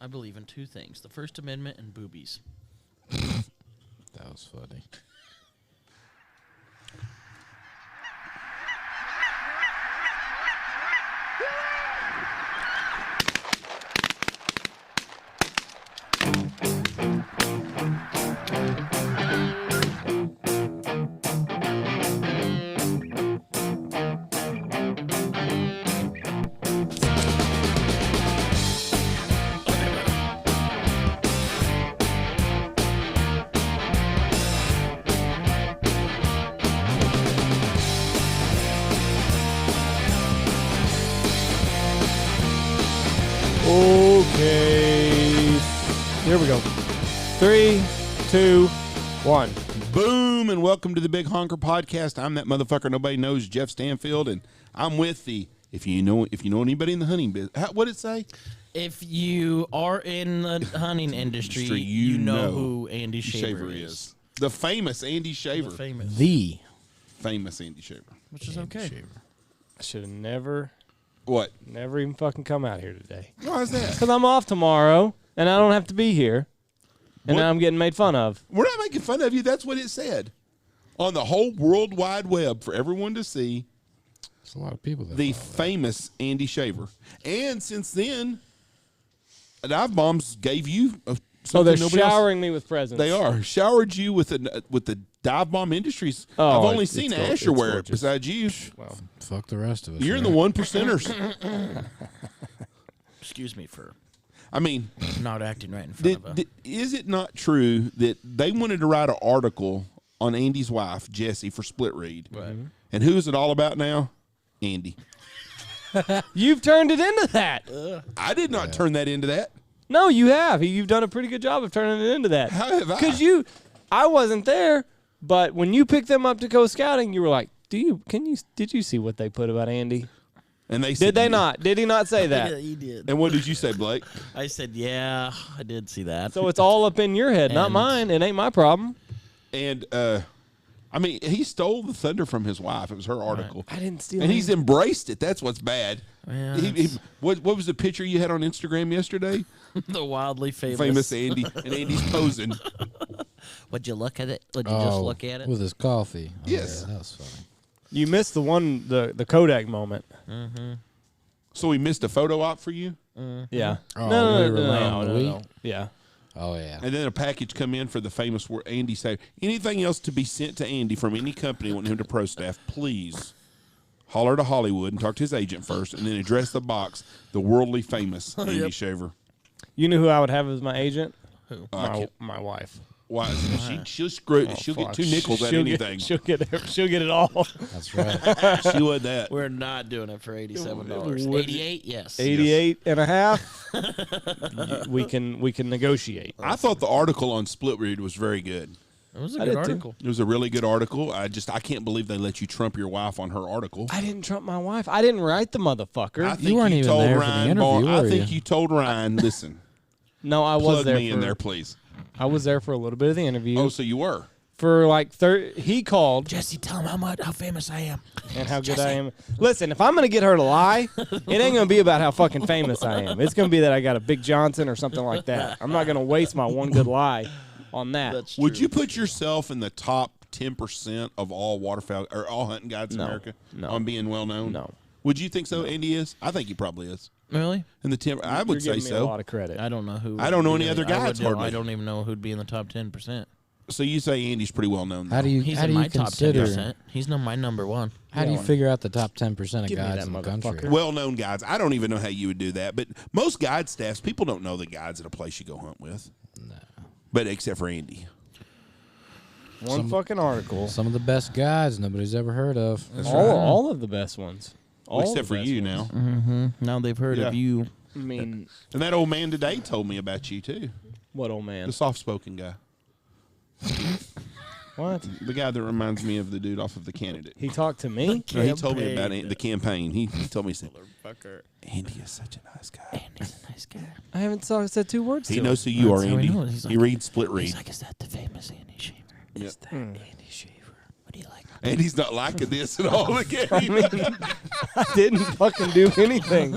I believe in two things: the First Amendment and boobies. That was funny. Okay. Here we go. 3, 2, 1. Boom, and welcome to the Big Honker Podcast. I'm that motherfucker nobody knows, Jeff Stanfield, and I'm with the, if you know anybody in the hunting business, what did it say? If you are in the hunting industry, you know who Andy Shaver is. The famous Andy Shaver. The famous Andy Shaver. Which is okay. I should have never even fucking come out here today. Why is that? Because I'm off tomorrow, and I don't have to be here. And now I'm getting made fun of. We're not making fun of you. That's what it said. On the whole World Wide Web for everyone to see. There's a lot of people that the famous Andy Shaver. And since then, Dive Bombs gave you they're showering me with presents. They are. Showered you with the Dive Bomb Industries. Oh, I've only seen Asher wear it besides you. Well, fuck the rest of us. You're in the 1%ers. Excuse me for not acting right in front of Is it not true that they wanted to write an article on Andy's wife, Jessie, for Split Read? Right. And who is it all about now? Andy. You've turned it into that. I did not turn that into that. No, you have. You've done a pretty good job of turning it into that. How have I? Because I wasn't there, but when you picked them up to go scouting, you were like, did you see what they put about Andy? And they did they not? Did he not say that? Yeah, he did. And what did you say, Blake? I said, yeah, I did see that. So it's all up in your head, not mine. It ain't my problem. And he stole the thunder from his wife. It was her article. I didn't steal it. And he's embraced it. That's what's bad. Yeah, what was the picture you had on Instagram yesterday? The wildly famous Andy. And Andy's posing. Would you look at it? Would you just look at it? With his coffee. Oh, yes. Yeah, that was funny. You missed the Kodak moment. Mm-hmm. So we missed a photo op for you? Mm-hmm. Yeah. Oh, No. Yeah. Oh, yeah. And then a package come in for the famous Andy say, anything else to be sent to Andy from any company wanting him to pro staff, please holler to Hollywood and talk to his agent first, and then address the box, the worldly famous Andy Shaver. You know who I would have as my agent? Who? My wife. Why? She'll get 2 nickels at anything. She'll get it all. That's right. She would that. We're not doing it for $87. 88, yes. 88 and a half. we can negotiate. I thought the article on Split Read was very good. It was a good article. It was a really good article. I can't believe they let you trump your wife on her article. I didn't trump my wife. I didn't write the motherfucker. I think you weren't even told there Ryan for the interview, I think you told Ryan, listen. No, I was plug there. Me in there, please. I was there for a little bit of the interview. Oh, so you were? For like he called. Jesse, tell him how famous I am. And how good I am. Listen, if I'm going to get her to lie, it ain't going to be about how fucking famous I am. It's going to be that I got a Big Johnson or something like that. I'm not going to waste my one good lie on that. That's true. Would you put yourself in the top 10% of all waterfowl or all hunting guides in America on being well known? No. Would you think so? Andy is? I think he probably is. Really? In the 10, I would You're say giving me a lot of credit. I don't know who. I don't know any other guides hardly. I don't even know who'd be in the top 10%. So you say Andy's pretty well known. Though. He's in my top consider? 10%. He's my number one. How do you figure out the top 10% of Give me guides that in the motherfucker. country? Well-known guides. I don't even know how you would do that, but most guide staffs, people don't know the guides at a place you go hunt with. No. But except for Andy. One fucking article. Some of the best guides nobody's ever heard of. All of the best ones. Except for you now. Mm-hmm. Now they've heard of you. I mean, and that old man today told me about you too. what old man? The soft-spoken guy. What? The guy that reminds me of the dude off of The Candidate. He talked to me? No, he told me about the campaign. He told me, he said, Andy is such a nice guy. Andy's a nice guy. I haven't said 2 words to He him. knows who you are, That's how he Andy. knows. He's He like- reads Split Read. He's like, is that the famous Andy Shaver? Is that Yep. Andy Shaver? What do you like? Andy's not liking this at all again. I mean, I didn't fucking do anything.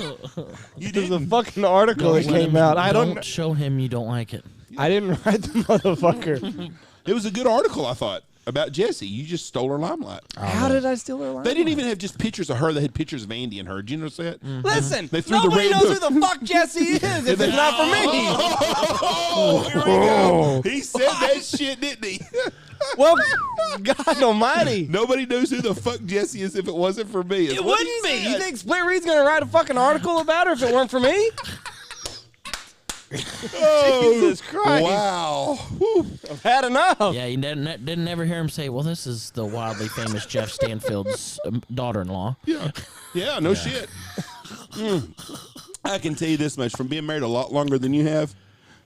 There's a fucking article that came out. I don't show him you don't like it. I didn't write the motherfucker. It was a good article, I thought, about Jessie. You just stole her limelight. How did I steal her line? They didn't even have just pictures of her. They had pictures of Andy and her. Did you notice that? Listen, They threw the nobody rainbow- knows who the fuck Jesse is if it's not for me. Oh, here we go. He said that shit, didn't he? Well, God almighty. Nobody knows who the fuck Jessie is if it wasn't for me. It wouldn't be. You think Split Reed's going to write a fucking article about her if it weren't for me? Jesus Christ. Wow. Whew. I've had enough. Yeah, you didn't ever hear him say, "Well, this is the wildly famous Jeff Stanfield's daughter-in-law." Yeah, no shit. I can tell you this much. From being married a lot longer than you have,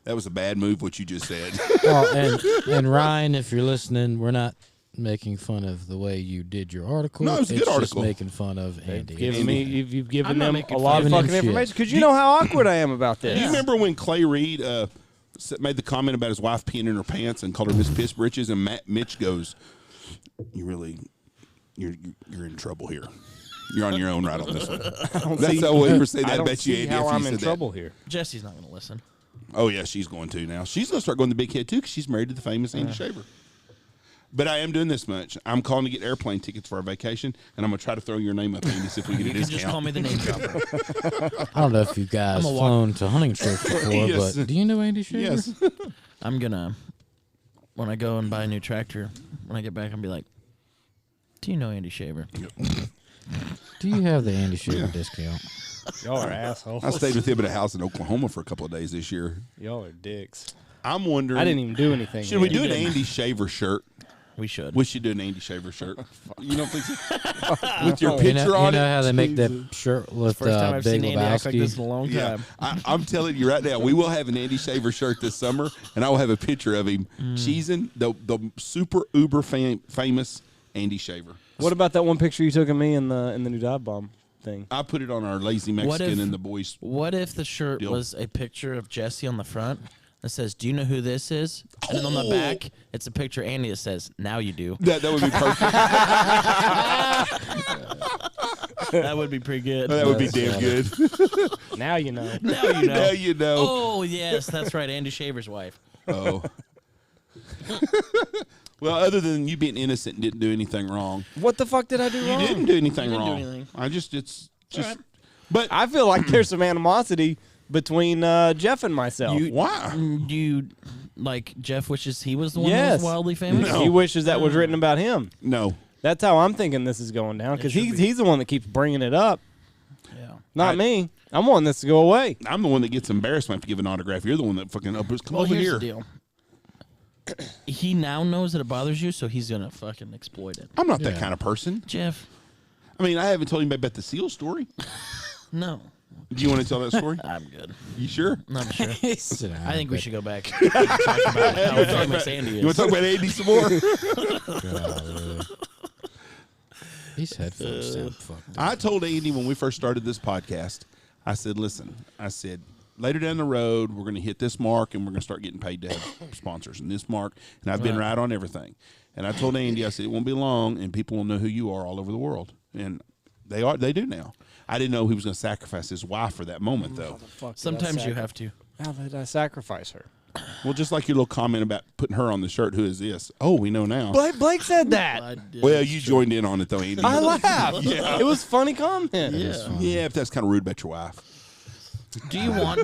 that was a bad move, what you just said. And Ryan, if you're listening, we're not making fun of the way you did your article. No, it was a good It's article. just making fun of Andy. You've given I'm not them making a lot of fun of fucking him shit. information because you know how awkward I am about this. Do you remember when Clay Reed made the comment about his wife peeing in her pants and called her Miss Piss Britches? And Mitch goes, you're in trouble here. You're on your own right on this one. That's how we ever say that. I I don't bet you see Andy how after you I'm said in that. trouble here. Jesse's not going to listen. Oh, yeah, she's going to now. She's going to start going to Big Head, too, because she's married to the famous Andy Shaver. But I am doing this much. I'm calling to get airplane tickets for our vacation, and I'm going to try to throw your name up, Andy, see if we get a You can discount. just call me the name dropper. I don't know if you guys I'm a flown to hunting trips before, Yes. but do you know Andy Shaver? Yes. I'm gonna, when I go and buy a new tractor, when I get back, I'll be like, "Do you know Andy Shaver?" Do you have the Andy Shaver discount? Y'all are assholes. I stayed with him at a house in Oklahoma for a couple of days this year. Y'all are dicks. I'm wondering. I didn't even do anything. Should we yet. do an Andy Shaver shirt? We should. We should do an Andy Shaver shirt. You don't think so? With your You picture know, on you know it? how they make that shirt with First time I've Big seen Andy act like this in a Lebowski? long Yeah, time. I'm telling you right now, we will have an Andy Shaver shirt this summer, and I will have a picture of him cheesing the super uber famous Andy Shaver. What about that one picture you took of me in the new dive bomb thing? I put it on our lazy Mexican and the boys. What if the shirt Deal. was a picture of Jesse on the front that says, "Do you know who this is?" And then on the back, it's a picture of Andy that says, "Now you do." That would be perfect. That would be pretty good. That would be damn good. Now you know. Now you know. Now you know. Oh, yes, that's right. Andy Shaver's wife. Oh. Well, other than you being innocent and didn't do anything wrong, What the fuck did I do wrong? you didn't do anything didn't do wrong. anything. It's just. right. But I feel like there's some animosity between Jeff and myself. why? Do you, like, Jeff wishes he was the one that Yes. was wildly famous? No. He wishes that was written about him. No. That's how I'm thinking this is going down because should he's the one that keeps bringing it up, Yeah. not me. I'm wanting this to go away. I'm the one that gets embarrassed when I have to give an autograph. You're the one that fucking come Well, over here's here. the deal. He now knows that it bothers you, so he's going to fucking exploit it. I'm not that kind of person. Jeff, I mean, I haven't told him about the seal story. no. Do you want to tell that story? I'm good. You sure? I'm sure. Sit down, I think we but- should go back and talk about how famous Andy You want is. to talk about Andy some more? Golly. These headphones sound fucked up. I told Andy when we first started this podcast, I said, listen, later down the road, we're going to hit this mark and we're going to start getting paid to have sponsors and this mark. And I've been right on everything. And I told Andy, I said, it won't be long and people will know who you are all over the world. And they do now. I didn't know he was going to sacrifice his wife for that moment, though. Sometimes you have to. How did I sacrifice her? Well, just like your little comment about putting her on the shirt, who is this? Oh, we know now. Blake said that. I did. Well, you joined in on it, though, Andy. I laughed. Yeah. It was a funny comment. Yeah, if that's kind of rude about your wife. Do you want,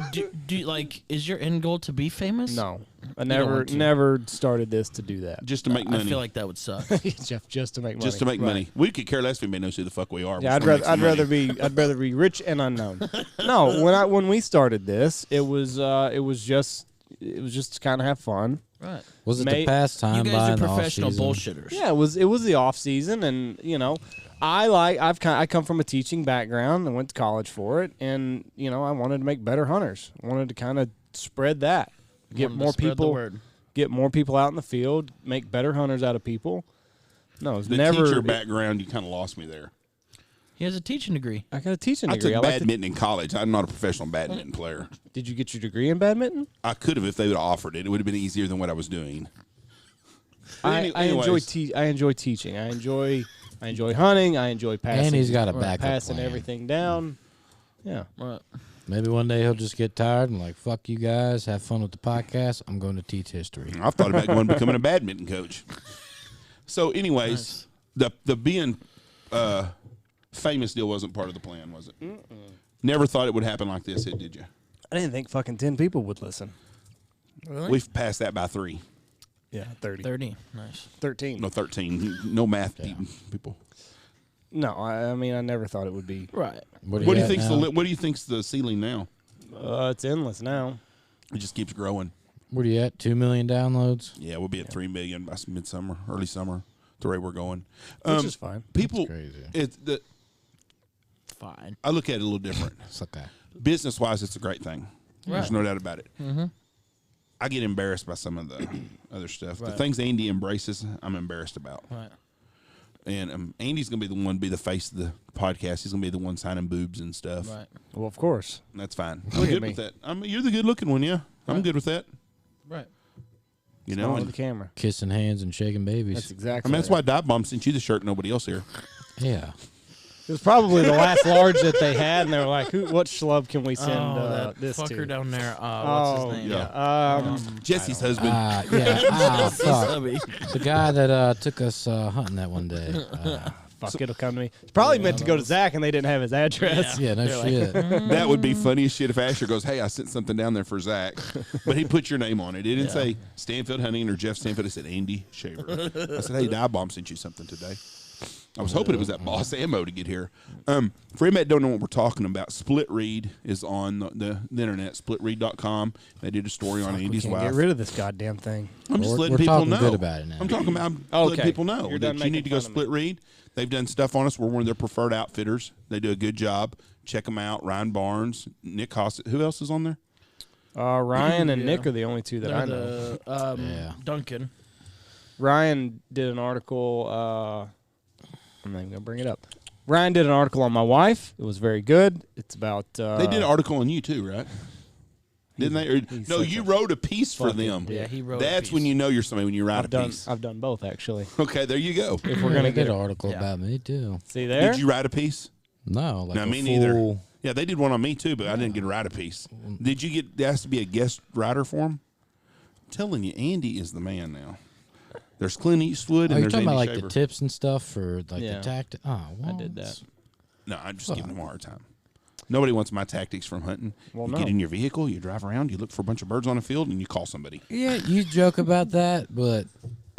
do you, like, is your end goal to be famous? No, I don't want to. never started this to do that. Just to make I money. feel like that would suck. Jeff, just to make money. Just to make money. We could care less if anybody knows who the fuck we are. Yeah, We're just gonna make some I'd rather be rich and unknown. No, when we started this, it was just to kind of have fun. Right. Was it Mate, the pastime You by guys are in the professional off-season? bullshitters. Yeah, it was the off season, and I come from a teaching background and went to college for it, and I wanted to make better hunters. I wanted to kind of spread that, get Wanted to more spread the people, word. get more people out in the field, make better hunters out of people. No, it's the never teacher background, you kind of lost me there. He has a teaching degree. I got a teaching I degree. took I like to- badminton in college. I'm not a professional badminton player. Did you get your degree in badminton? I could have if they would have offered it. It would have been easier than what I was doing. I enjoy teaching. I enjoy hunting. I enjoy passing. And he's got a backup passing plan. everything down. Yeah. Right. Maybe one day he'll just get tired and like, fuck you guys, have fun with the podcast. I'm going to teach history. I've thought about going and becoming a badminton coach. So, anyways, the being famous deal wasn't part of the plan, was it? Never thought it would happen like this, did you? I didn't think fucking 10 people would listen. Really? We've passed that by 3. Yeah, 30. 30. Nice. 13. No, 13. No math people. No, I mean, I never thought it would be. Right. What do you think's the ceiling now? It's endless now. It just keeps growing. What are you at? 2 million downloads? Yeah, we'll be at 3 million by midsummer, early summer, the way we're going. Which is fine. People, Crazy. Fine. I look at it a little different. It's okay. Business-wise, it's a great thing. Right. There's no doubt about it. Mm-hmm. I get embarrassed by some of the other stuff. The Right. things Andy embraces, I'm embarrassed about. Right. And Andy's going to be the one be the face of the podcast. He's going to be the one signing boobs and stuff. Right. Well, of course. And that's fine. Look I'm at good me. with that. You're the good-looking one, yeah. I'm good with that. Right. You Smile know, with and, the camera. Kissing hands and shaking babies. That's exactly. that's why Dive Bomb sent you the shirt. Nobody else here. Yeah. It was probably the last large that they had, and they were like, "What schlub can we send that this fucker to?" down there. What's his name? Yeah. Jesse's husband. Yeah. Ah, fuck. Subby. The guy that took us hunting that one day. Fuck, it'll come to me. It's probably meant to go to Zach, and they didn't have his address. Yeah, no shit. That would be funny as shit if Asher goes, "Hey, I sent something down there for Zach," but he put your name on it. It didn't say Stanfield Hunting or Jeff Stanfield. It said Andy Shaver. I said, "Hey, Dive Bomb sent you something today." I was hoping it was that Boss Ammo to get here. For anybody that don't know what we're talking about, Split Read is on the internet, splitread.com. They did a story on Andy's Can't wife. get rid of this goddamn thing. I'm just letting We're people talking know. good about it now. I'm talking about letting people know You're that done you making need to go fun of me. Split Read. They've done stuff on us. We're one of their preferred outfitters. They do a good job. Check them out. Ryan Barnes, Nick Hossett. Who else is on there? Ryan and Yeah. Nick are the only two that I know. Yeah. Duncan. Ryan did an article. I'm not even gonna bring it up. Ryan did an article on my wife. It was very good. It's about. They did an article on you too, right? Didn't they? Or, he's no, such you a wrote a piece for fucking them. dick. Yeah, he wrote. That's a when piece. you know you're somebody when you write I've a done. piece. I've done both actually. Okay, there you go. If we're gonna They did get an article Yeah. about me too. see there. Did you write a piece? No, like No, a me full, neither. Yeah, they did one on me too, but I didn't get to write a piece. Did you get asked to be a guest writer for them? I'm telling you, Andy is the man now. There's Clint Eastwood Oh, and you're there's talking Andy about like Shaver. the tips and stuff for like Yeah. the tactic. Oh, well, I did that. No, I'm just giving them a hard time. Nobody wants my tactics from hunting. Well, you no. get in your vehicle, you drive around, you look for a bunch of birds on a field, and you call somebody. Yeah, you joke about that, but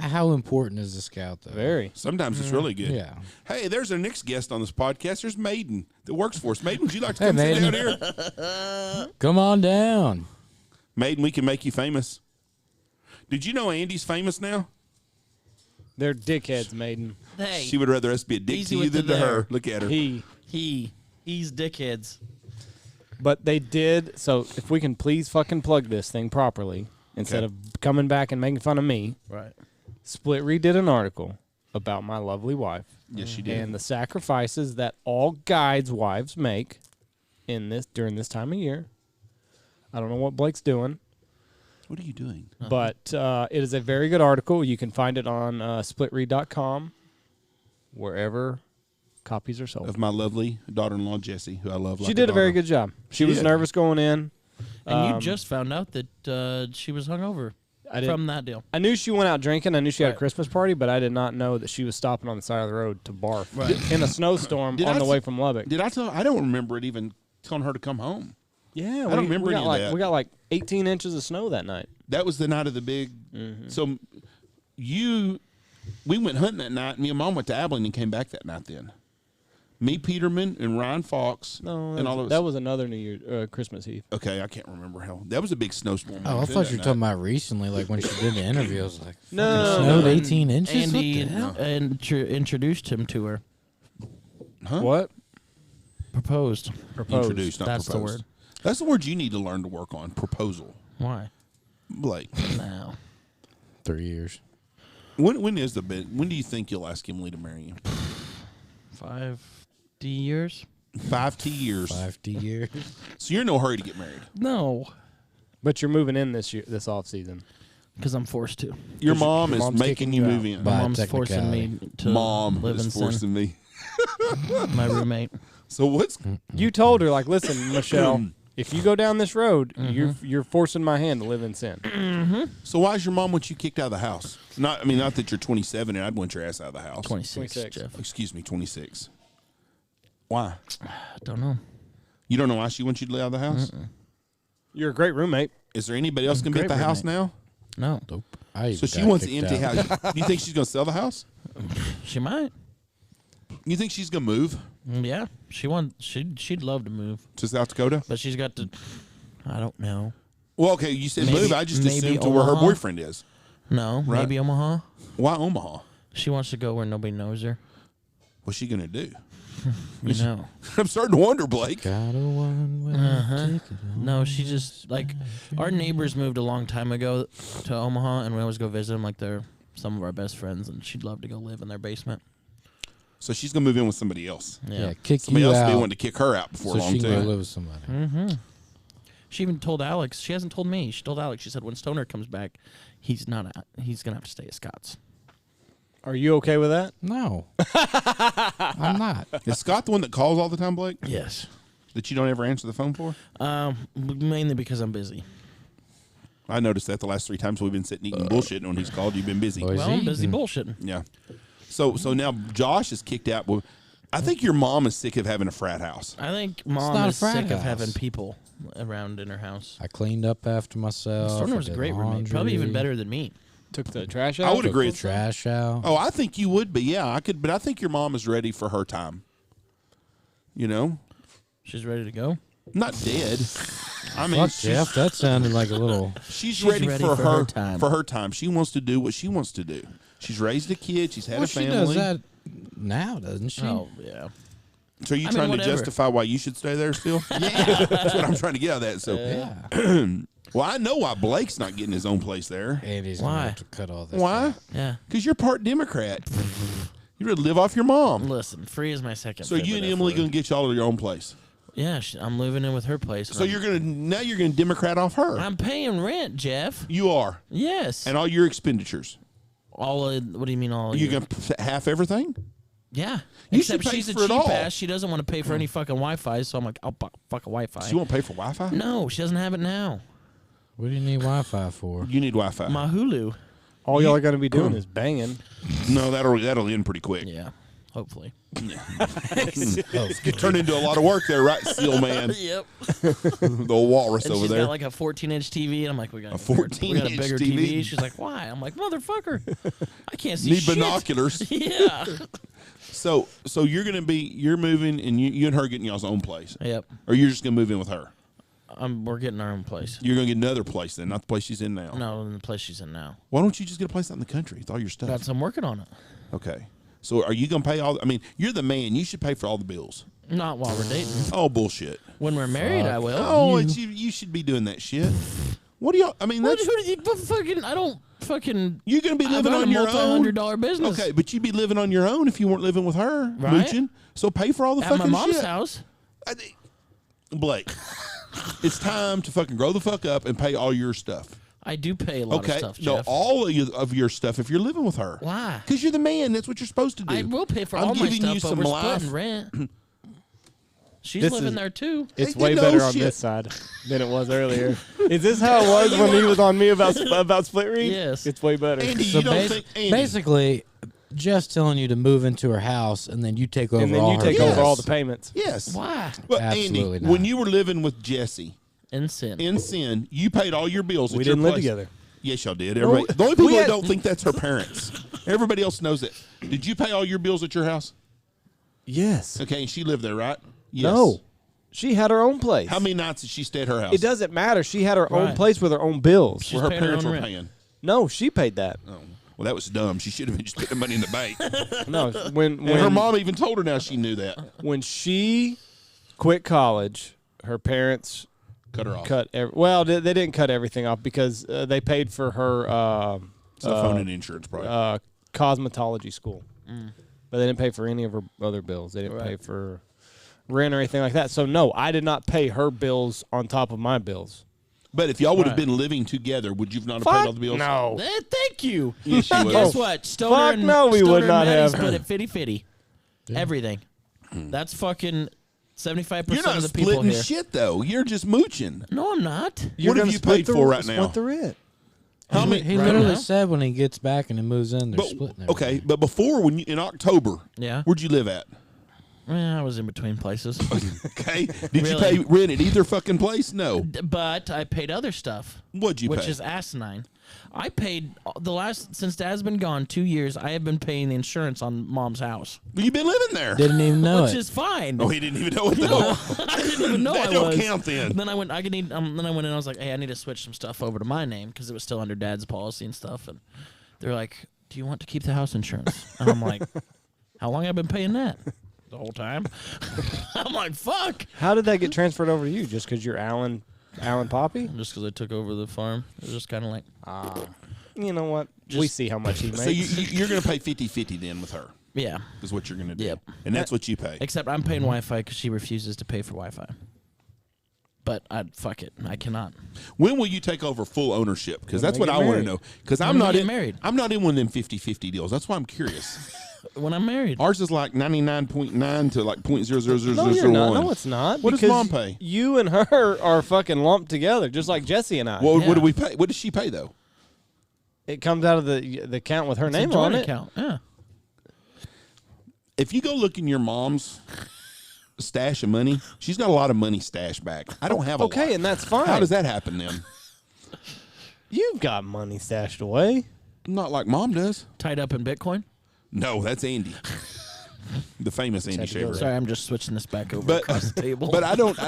how important is the scout though? Very. Sometimes it's really good. Yeah. Hey, there's our next guest on this podcast. There's Maiden that works for us. Maiden, would you like to Hey, come sit down Maiden. here? Come on down. Maiden, we can make you famous. Did you know Andy's famous now? They're dickheads, Maiden. Hey, She would rather us be a dick Easy to you with than the to there. her. Look at her. he's dickheads. But they did. So if we can please fucking plug this thing properly instead of coming back and making fun of me, Right. Split redid an article about my lovely wife Yes, she did. and the sacrifices that all guides' wives make during this time of year. I don't know what Blake's doing, What are you doing? but it is a very good article. You can find it on splitread.com, wherever copies are sold. Of my lovely daughter-in-law, Jessie, who I love. She did a very good job. She was did. nervous going in. And you just found out that she was hungover I did. from that deal. I knew she went out drinking. I knew she had a Right. Christmas party, but I did not know that she was stopping on the side of the road to barf Right. in a snowstorm Did on I the s- way from Lubbock. Did I tell? I don't remember it even telling her to come home. Yeah, I don't remember we any got of that. We got like 18 inches of snow that night. That was the night of the big. So we went hunting that night. Me and Mom went to Abilene and came back that night. Then me, Peterman, and Ryan Fox, No, and all of us. that was another New Year Christmas Eve. Okay, I can't remember how. That was a big snowstorm. Oh, I too, thought that you were night. talking about recently, like when she did the interview. I was like, No, fucking no, snowed no. 18 inches. Andy What the hell? introduced him to her. Huh? What? Proposed. Proposed. Introduced, not That's the proposed. word. That's the word you need to learn to work on. Proposal, Why? Blake. Now. 3 years. When is the bit? When do you think you'll ask Emily to marry you? 50 years? 5 years. 50 years. So you're in no hurry to get married. No. But you're moving in this year, this off season. Because I'm forced to. Your mom is mom's making kicking you you move out. in. By My mom's forcing me to Mom live in is forcing me. sin. My roommate. So what's You told her, like, listen, Michelle, if you go down this road, you're forcing my hand to live in sin. so? Why is your mom want you kicked out of the house? Not that you're 27 and I'd want your ass out of the house. 26, 26. Jeff. Excuse me, 26. Why? I don't know. You don't know why she wants you to live out of the house? You're a great roommate. Is there anybody else gonna be at Great the house roommate. now? No. Nope. So she wants an empty house. You think she's gonna sell the house? She might. You think she's gonna move Yeah. She'd love to move. to South Dakota? But she's got to. I don't know. Well, okay, you said Maybe- move. I just maybe assumed to where her Omaha? boyfriend is. No. Right. Maybe Omaha. Why Omaha? She wants to go where nobody knows her. What's she gonna do? You know. I'm starting to wonder, Blake. Got a one-way ticket on No, she just like our neighbors moved a long time ago to Omaha, and we always go visit them. Like they're some of our best friends, and she'd love to go live in their basement. So she's gonna move in with somebody else. Yeah, kick Somebody you else will be out wanting to kick her out before so long she can go too. live with somebody. She even told Alex. She hasn't told me. She told Alex. She said when Stoner comes back, he's gonna have to stay at Scott's. Are you okay with that? No, I'm not. Is Scott the one that calls all the time, Blake? Yes. That you don't ever answer the phone for? Mainly because I'm busy. I noticed that the last 3 times we've been sitting eating bullshit when he's called, you've been busy. Boys. Well, I'm eating. busy bullshitting. Yeah. So now Josh is kicked out. Well, I think your mom is sick of having a frat house. I think not Mom a is frat sick of house. having people around in her house. I cleaned up after myself. Stoner I was a did great roommate. Probably even laundry, better than me. Took the trash out? I would took agree. the trash out. Oh, I think you would be. Yeah, I could. But I think your mom is ready for her time. You know, She's ready to go. not dead. I mean, Fuck, Jeff, that sounded like a little. she's ready ready, for for her her time. For her time, she wants to do what she wants to do. She's raised a kid. She's had Well, a she family. does that now, doesn't she? Oh yeah. So are you I mean, trying to whatever. justify why you should stay there still? Yeah, that's what I'm trying to get out of that. So, Yeah. well, I know why Blake's not getting his own place there. And he's Why? gonna have to cut all this. Why? out. Yeah. Because you're part Democrat. You would live off your mom. Listen, free is my second. So you and favorite F Emily word. gonna get y'all your own place. Yeah, I'm living in with her place. So you're gonna Democrat off her. I'm paying rent, Jeff. You are, Yes. and all your expenditures. All of, what do you mean all? You your- gonna half everything? Yeah. You Except should pay she's a for it cheap all. ass. She doesn't want to pay for any fucking Wi-Fi. So I'm like, I'll fuck a Wi-Fi. So you won't pay for Wi-Fi? No, she doesn't have it now. What do you need Wi-Fi for? You need Wi-Fi. My Hulu. All y'all are going to be doing is banging. No, that'll end pretty quick. Yeah. Hopefully. You turn into a lot of work there, right, Seal Man? Yep. The walrus And over she's there. got like a 14-inch TV, and I'm like, we got A we got a 14-inch bigger TV? She's like, why? I'm like, motherfucker, I can't see Need shit. binoculars. Yeah. So you're moving, and you and her getting y'all's own place, Yep. or you're just gonna move in with her. We're getting our own place. You're gonna get another place then, not the place she's in now. No, in the place she's in now. Why don't you just get a place out in the country with all your stuff? I'm working on it. Okay. So are you gonna pay all? I mean, you're the man. You should pay for all the bills. Not while we're dating. Oh bullshit. When we're married, I will. Oh, it's you should be doing that shit. What do y'all? I mean, What, that's who do you fucking? I don't fucking. you're gonna be I'm living not on a your own. multi-$100 business. Okay, but you'd be living on your own if you weren't living with her, Right. mooching. So pay for all the At fucking my mom's shit. house. Blake, it's time to fucking grow the fuck up and pay all your stuff. I do pay a lot Okay, of stuff, no, Jeff. all of your stuff if you're living with her. Why? Because you're the man. That's what you're supposed to do. I will pay for I'm all my giving stuff, you but some we're life. splitting rent. She's This living is- there too. It's Hey, way no better on shit. this side than it was earlier. Is this how it was when he was on me about split read? Yes. It's way better. Andy, So you don't think Andy, basically, Jeff's telling you to move into her house, and then you take over And then all you her take bills. over all the payments. Yes. Why? But Absolutely Andy, not. when you were living with Jesse In sin. in sin, you paid all your bills. We at your didn't live place. together. Yes, y'all did. Everybody, the only people we that had- don't think that's her parents. Everybody else knows it. Did you pay all your bills at your house? Yes. Okay, and she lived there, right? Yes. No. She had her own place. How many nights did she stay at her house? It doesn't matter. She had her own Right. place with her own bills. She's Where her paying her parents own were rent. paying. No, she paid that. Oh, well, that was dumb. She should have been just putting money in the bank. No, when And her mom even told her now she knew that. when she quit college, her parents Cut her off. cut. They didn't cut everything off because they paid for her Cell phone and insurance, probably. cosmetology school, but they didn't pay for any of her other bills. They didn't pay for rent or anything like that. So no, I did not pay her bills on top of my bills. But if y'all would have been living together, would you not have paid all the bills? No. Thank you. Yes, you would. Guess what? Stoner Fuck and, no, we Stoner would and not Maddie have. split it 50-50. Everything. That's fucking 75% You're not of the people splitting here. shit, though. You're just mooching. No, I'm not. What have you paid for right now? Split the rent. How many? He Right literally now? said when he gets back and he moves in, they're splitting it. Okay, but before, when you, in October, Yeah. where'd you live at? I was in between places. Okay, did you Really? pay rent at either fucking place? No. But I paid other stuff. What'd you which pay? is asinine. I paid since Dad's been gone 2 years. I have been paying the insurance on Mom's house, Well, you've been living there. Didn't even know which it. is fine. Oh, he didn't even know it though. I didn't even know That I don't was. count then. Then I went. Then I went in. I was like, "Hey, I need to switch some stuff over to my name because it was still under Dad's policy and stuff." And they're like, "Do you want to keep the house insurance?" And I'm like, "How long have I been paying that? The whole time?" I'm like, "Fuck!" How did that get transferred over to you? Just because you're Alan Poppe? Just because I took over the farm, it was just kind of like, You know what? We see how much he makes. So you're going to pay 50-50 then with her, yeah. is what you're going to do. Yep. And that's what you pay. Except I'm paying Wi-Fi because she refuses to pay for Wi-Fi. But fuck it, I cannot. When will you take over full ownership? Because that's they what get I want to married. know. Because When I'm we not get in. married. I'm not in one of them 50-50 deals. That's why I'm curious. When I'm married, Ours is like 99.9 to like 0.00001. no, you're not. No, it's not. What does because Mom pay? You and her are fucking lumped together, just like Jesse and I. Well, Yeah. what do we pay? What does she pay though? It comes out of the account with her it's a name joint on it. account. Yeah. If you go look in your mom's stash of money, she's got a lot of money stashed back. I don't have a Okay, lot. and that's fine. How does that happen then? You've got money stashed away. Not like Mom does. Tied up in Bitcoin. No, that's Andy. The famous Andy had to go Shaver. there. Sorry, I'm just switching this back over But- across the table. But I don't.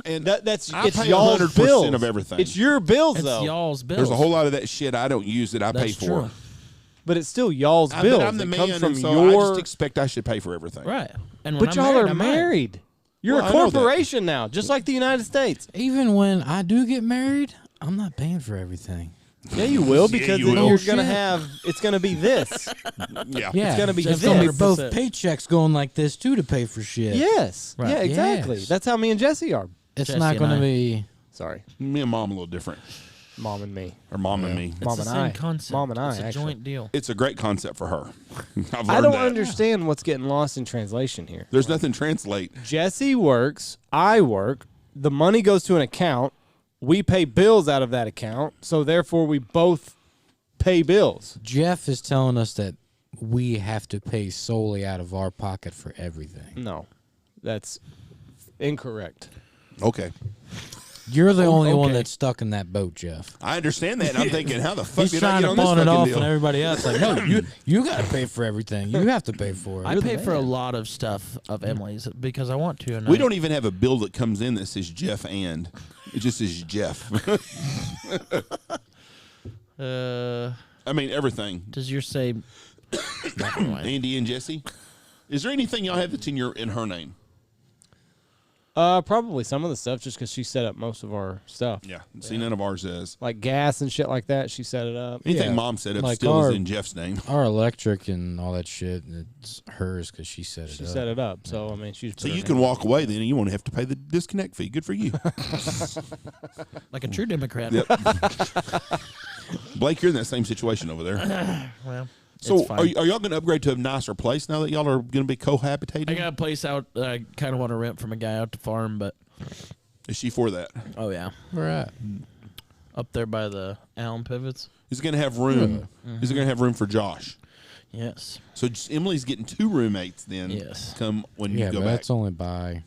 And That's I it's pay y'all's 100% bills of everything. It's your bills it's though. y'all's bills. there's a whole lot of that shit I don't use that I pay That's for. true. But it's still y'all's bills. But I'm the it man, comes from and so I your. just expect I should pay for everything. Right. And when But I'm y'all married, are I'm married. You're Well, a I know that. corporation now, just like the United States. Even when I do get married, I'm not paying for everything. Yeah, you will because you then will. you're Oh, gonna shit. have. It's gonna be this. Yeah. Yeah, gonna be it's this. gonna be both 100%. paychecks going like this too to pay for shit. Yes. Right. Yeah, exactly. Yes. That's how me and Jesse are. It's Jesse not and going I. to be. Sorry, Me and Mom a little different. Mom and me. Or Mom and me. It's Mom the and same I. concept. Mom and I, It's a actually. joint deal. It's a great concept for her. I've learned I don't that. understand what's getting lost in translation here. There's nothing translate. Jesse works, I work, the money goes to an account, we pay bills out of that account, so therefore we both pay bills. Jeff is telling us that we have to pay solely out of our pocket for everything. No, that's incorrect. Okay. You're the only one okay. that's stuck in that boat, Jeff. I understand that. And I'm thinking, how the fuck He's did I trying get to on this pawn it fucking off deal? on everybody else. Like, no, you got to pay for everything. You have to pay for it. I pay for a lot of stuff of Emily's because I want to. And We I- don't even have a bill that comes in that says Jeff and. It just says Jeff. I mean, everything. Does yours say? Black and white? Andy and Jesse. Is there anything y'all have that's in her name? Probably some of the stuff just because she set up most of our stuff. Yeah. See, none of ours is. Like gas and shit like that, she set it up. Anything Yeah. Mom set up Like still our- is in Jeff's name. Our electric and all that shit, it's hers because she set it She up. set it up, so I mean, she's. So you can walk away then and you won't have to pay the disconnect fee. Good for you. Like a true Democrat. Yep. Blake, you're in that same situation over there. Well, So it's fine. are y'all going to upgrade to a nicer place now that y'all are going to be cohabitating? I got a place out that I kind of want to rent from a guy out to farm, but Is she for that? oh yeah, Where at? up there by the elm pivots. Is it going to have room? Is it going to have room for Josh? Yes. So Emily's getting 2 roommates then. Yes. Come when Yeah, you go but back. that's only by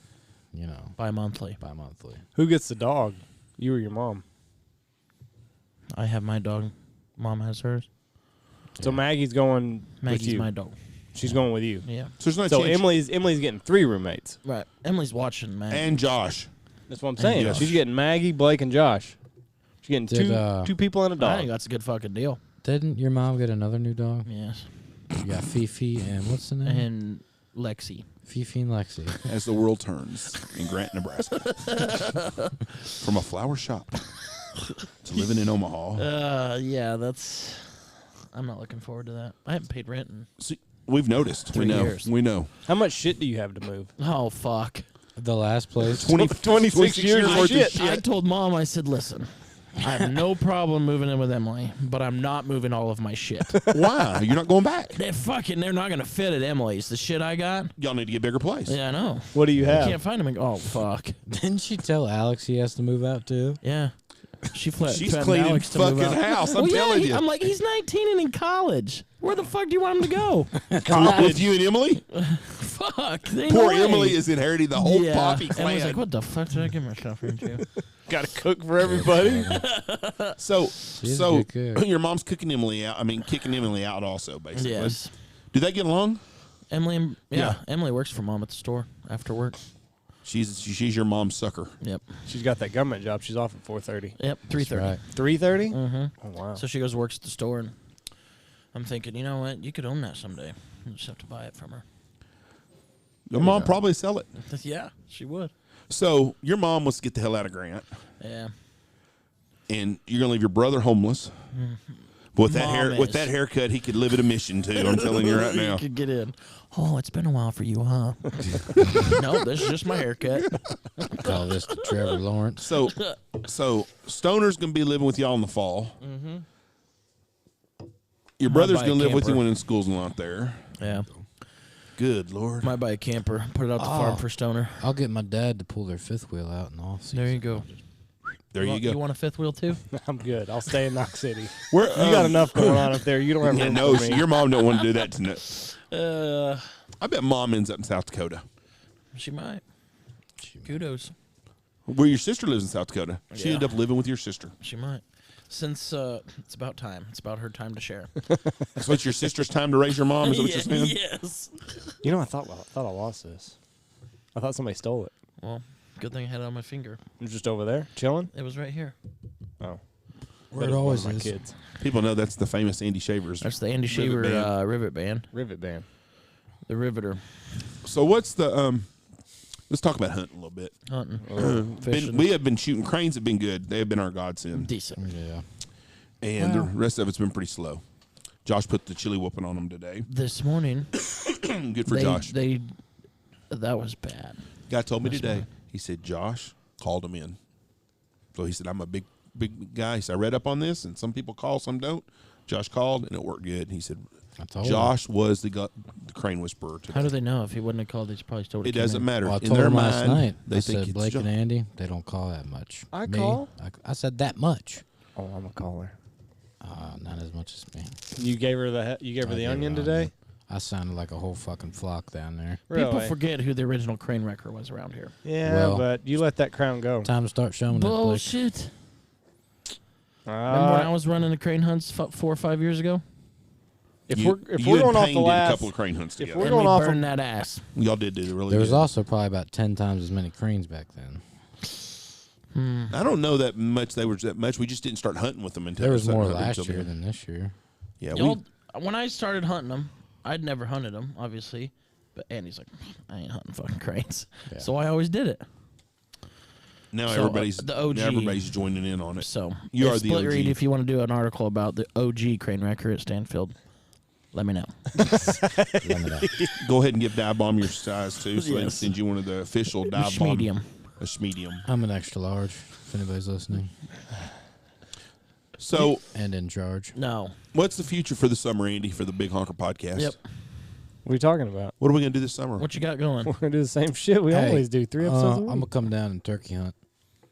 Bi-monthly. bi-monthly. Who gets the dog? You or your mom? I have my dog. Mom has hers. So Maggie's going Maggie's with you. my dog. She's going with you. Yeah. So there's no So chance. Emily getting 3 roommates. Right. Emily's watching, man. and Josh. That's what I'm saying. Yeah. She's getting Maggie, Blake, and Josh. She's getting Did, two people and a I dog. think that's a good fucking deal. Didn't your mom get another new dog? Yes. You got Fifi and what's the name? And Lexi. Fifi and Lexi. As the world turns in Grant, Nebraska. From a flower shop to living in Omaha. Yeah, that's. I'm not looking forward to that. I haven't paid rent in. See, we've noticed. 3 we know. years. We know. How much shit do you have to move? Oh fuck. The last place. 26 years worth of shit. I told Mom, I said, listen, I have no problem moving in with Emily, but I'm not moving all of my shit. Why? You're not going back. They're not going to fit at Emily's. The shit I got. Y'all need to get a bigger place. Yeah, I know. What do you I have? can't find him. Oh, fuck. Didn't she tell Alex he has to move out too? Yeah. She's threatened cleaning Alex to move fucking out. house. I'm Well, telling yeah, you. I'm like, he's 19 and in college. Where the fuck do you want him to go? With you and Emily? Fuck. There ain't Poor no way. Emily is inheriting the whole Poppe clan. Emily's like, what the fuck did I get myself into? Got to cook for everybody. So She's a good cook. your mom's cooking Emily out. I mean, kicking Emily out also, basically. Yes. Do they get along? Emily, Yeah. Emily works for Mom at the store after work. She's your mom's sucker. Yep. She's got that government job. She's off at 4:30. Yep. 3:30. Right. 3:30? Mm-hmm. Oh, wow. So she goes works at the store, and I'm thinking, you know what? You could own that someday. You just have to buy it from her. Your mom probably sell it. Yeah, she would. So your mom wants to get the hell out of Grant, Yeah. and you're gonna leave your brother homeless. But with that Mom with is. that haircut, he could live at a mission too. I'm telling you right now. You could get in. Oh, it's been a while for you, huh? No, this is just my haircut. Call this the Trevor Lawrence. So Stoner's gonna be living with y'all in the fall. Mm-hmm. Your brother's buy a gonna live with you camper. when school's not there. Yeah. Good Lord. Might buy a camper, put it out the farm for Stoner. I'll get my dad to pull their fifth wheel out and all. There you go. There you go. You want a fifth wheel too? I'm good. I'll stay in Knox City. Where, You got enough going on up there. You don't have Yeah, room no, for me. your mom don't want to do that tonight. I bet mom ends up in South Dakota. She might. Kudos. Where your sister lives in South Dakota. She Yeah. ended up living with your sister. She might. Since it's about time. It's about her time to share. So it's your sister's time to raise your mom, is that what you're saying? Yes. You know, I thought I lost this. I thought somebody stole it. Well, good thing I had it on my finger. I'm just over there chilling. It was right here. Oh, Where Bet it was one always of my is. kids. People know that's the famous Andy Shavers. That's the Andy Rivet Shaver band. rivet band. Rivet band. The Riveter. So what's the let's talk about hunting a little bit. Hunting. Fishing. We have been shooting. Cranes have been good. They have been our godsend. Decent. Yeah. And the rest of it's been pretty slow. Josh put the chili whooping on them today. This morning, Good for Josh. That was bad. Guy told me That's today. fine. He said Josh called him in. So he said, I'm a big guy. He said, I read up on this, and some people call, some don't. Josh called, and it worked good. He said, I told Josh was the crane whisperer today. How do they know? If he wouldn't have called, he's probably still. It doesn't matter. Well, I In told their him last mind, night. they I think said it's Blake and Josh. Andy, they don't call that much. I Me, call? I said that much. Oh, I'm a caller. Not as much as me. You gave her the I gave onion her today. I sounded like a whole fucking flock down there. People Really? forget who the original crane wrecker was around here. Yeah, Well- but you let that crown go. Time to start showing that, Blake. Bullshit. Remember when I was running the crane hunts 4 or 5 years ago? If You- we're you going and off Payne the did last, a couple of crane hunts if together. we're And going we off of- burned that ass. Y'all did it really There was good. also probably about 10 times as many cranes back then. I don't know that much. They were that much. We just didn't start hunting with them until There was the more 700 last till year then. than this year. Yeah, Y'all, when I started hunting them, I'd never hunted them, obviously. But Andy's like, I ain't hunting fucking cranes. Yeah. So I always did it. now So, everybody's the OG. now everybody's joining in on it. So You are it's the split read OG. if you want to do an article about the OG crane wrecker at Stanfield. Let me know. Let me know. Go ahead and give Dive Bomb your size too, so they can Yes. send you one of the official Dive Bomb. Medium. A schmedium. I'm an extra large, if anybody's listening. So, And in charge. No. what's the future for the summer, Andy, for the Big Honker podcast? Yep. What are you talking about? What are we gonna do this summer? What you got going? We're gonna do the same shit we Hey, always do. 3 episodes a I'm week. going to come down and turkey hunt.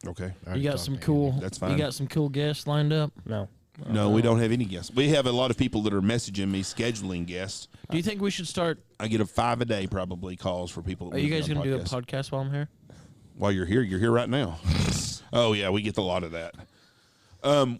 Okay. I You already got talked some to cool. Andy. That's fine. You got some cool guests lined up. No. No, we don't have any guests. We have a lot of people that are messaging me scheduling guests. Do you think we should start? I get 5 a day probably calls for people. That Are you want guys to going be to on do a podcasts. podcast while I'm here? While you're here right now. Oh yeah, we get a lot of that.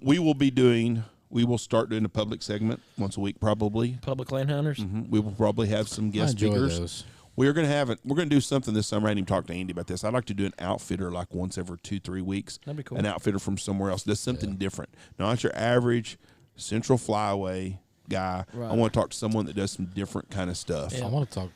We will start doing a public segment once a week probably. Public land hunters. We will probably have some I guest enjoy speakers. those. We're gonna do something this summer. I didn't even talk to Andy about this. I'd like to do an outfitter like once every 2-3 weeks. That'd be cool. An outfitter from somewhere else. Does something different. Not your average central flyway guy. Right. I want to talk to someone that does some different kind of stuff. Yeah. I want to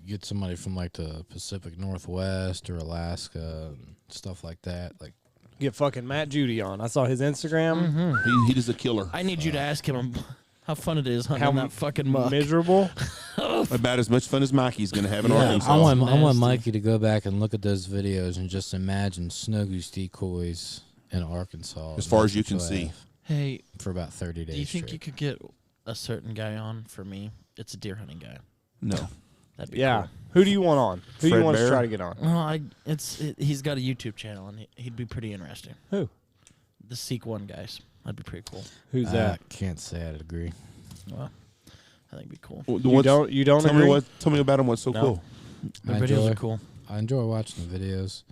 get somebody from like the Pacific Northwest or Alaska and stuff like that. Like, Get fucking Matt Judy on. I saw his Instagram. He does a killer. I need you to ask him how fun it is hunting How that fucking muck. Miserable. Oh, About as much fun as Mikey's going to have in Yeah, Arkansas. I want Nasty. Mikey to go back and look at those videos and just imagine snow goose decoys in Arkansas. As far as you That's can what see. I have Hey, for about 30 days. do you think straight. you could get a certain guy on for me? It's a deer hunting guy. No. That'd be Yeah. cool. Who do you want on? Who do Fred you want Bear? to try to get on? Well, he's got a YouTube channel and he'd be pretty interesting. Who? The Seek One guys. That'd be pretty cool. Who's I that? can't say I'd agree. Well, I think it'd be cool. You don't tell agree? me tell me about him. What's so No. cool? Their I videos enjoy- are cool. I enjoy watching the videos.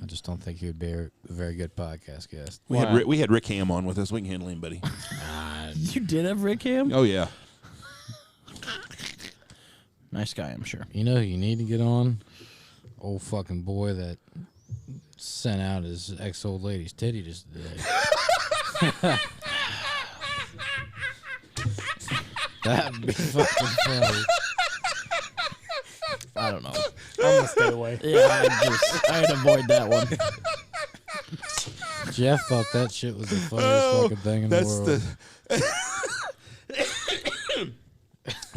I just don't think he would be a very good podcast guest. We had Why? we had Rick Ham on with us. We can handle him, buddy. You did have Rick Ham? Oh yeah. Nice guy, I'm sure. You know who you need to get on? Old fucking boy that sent out his ex-old lady's titty just today. That'd be fucking funny. I don't know. I'm going to stay away. Yeah, I'd avoid that one. Jeff thought that shit was the funniest fucking thing in the world.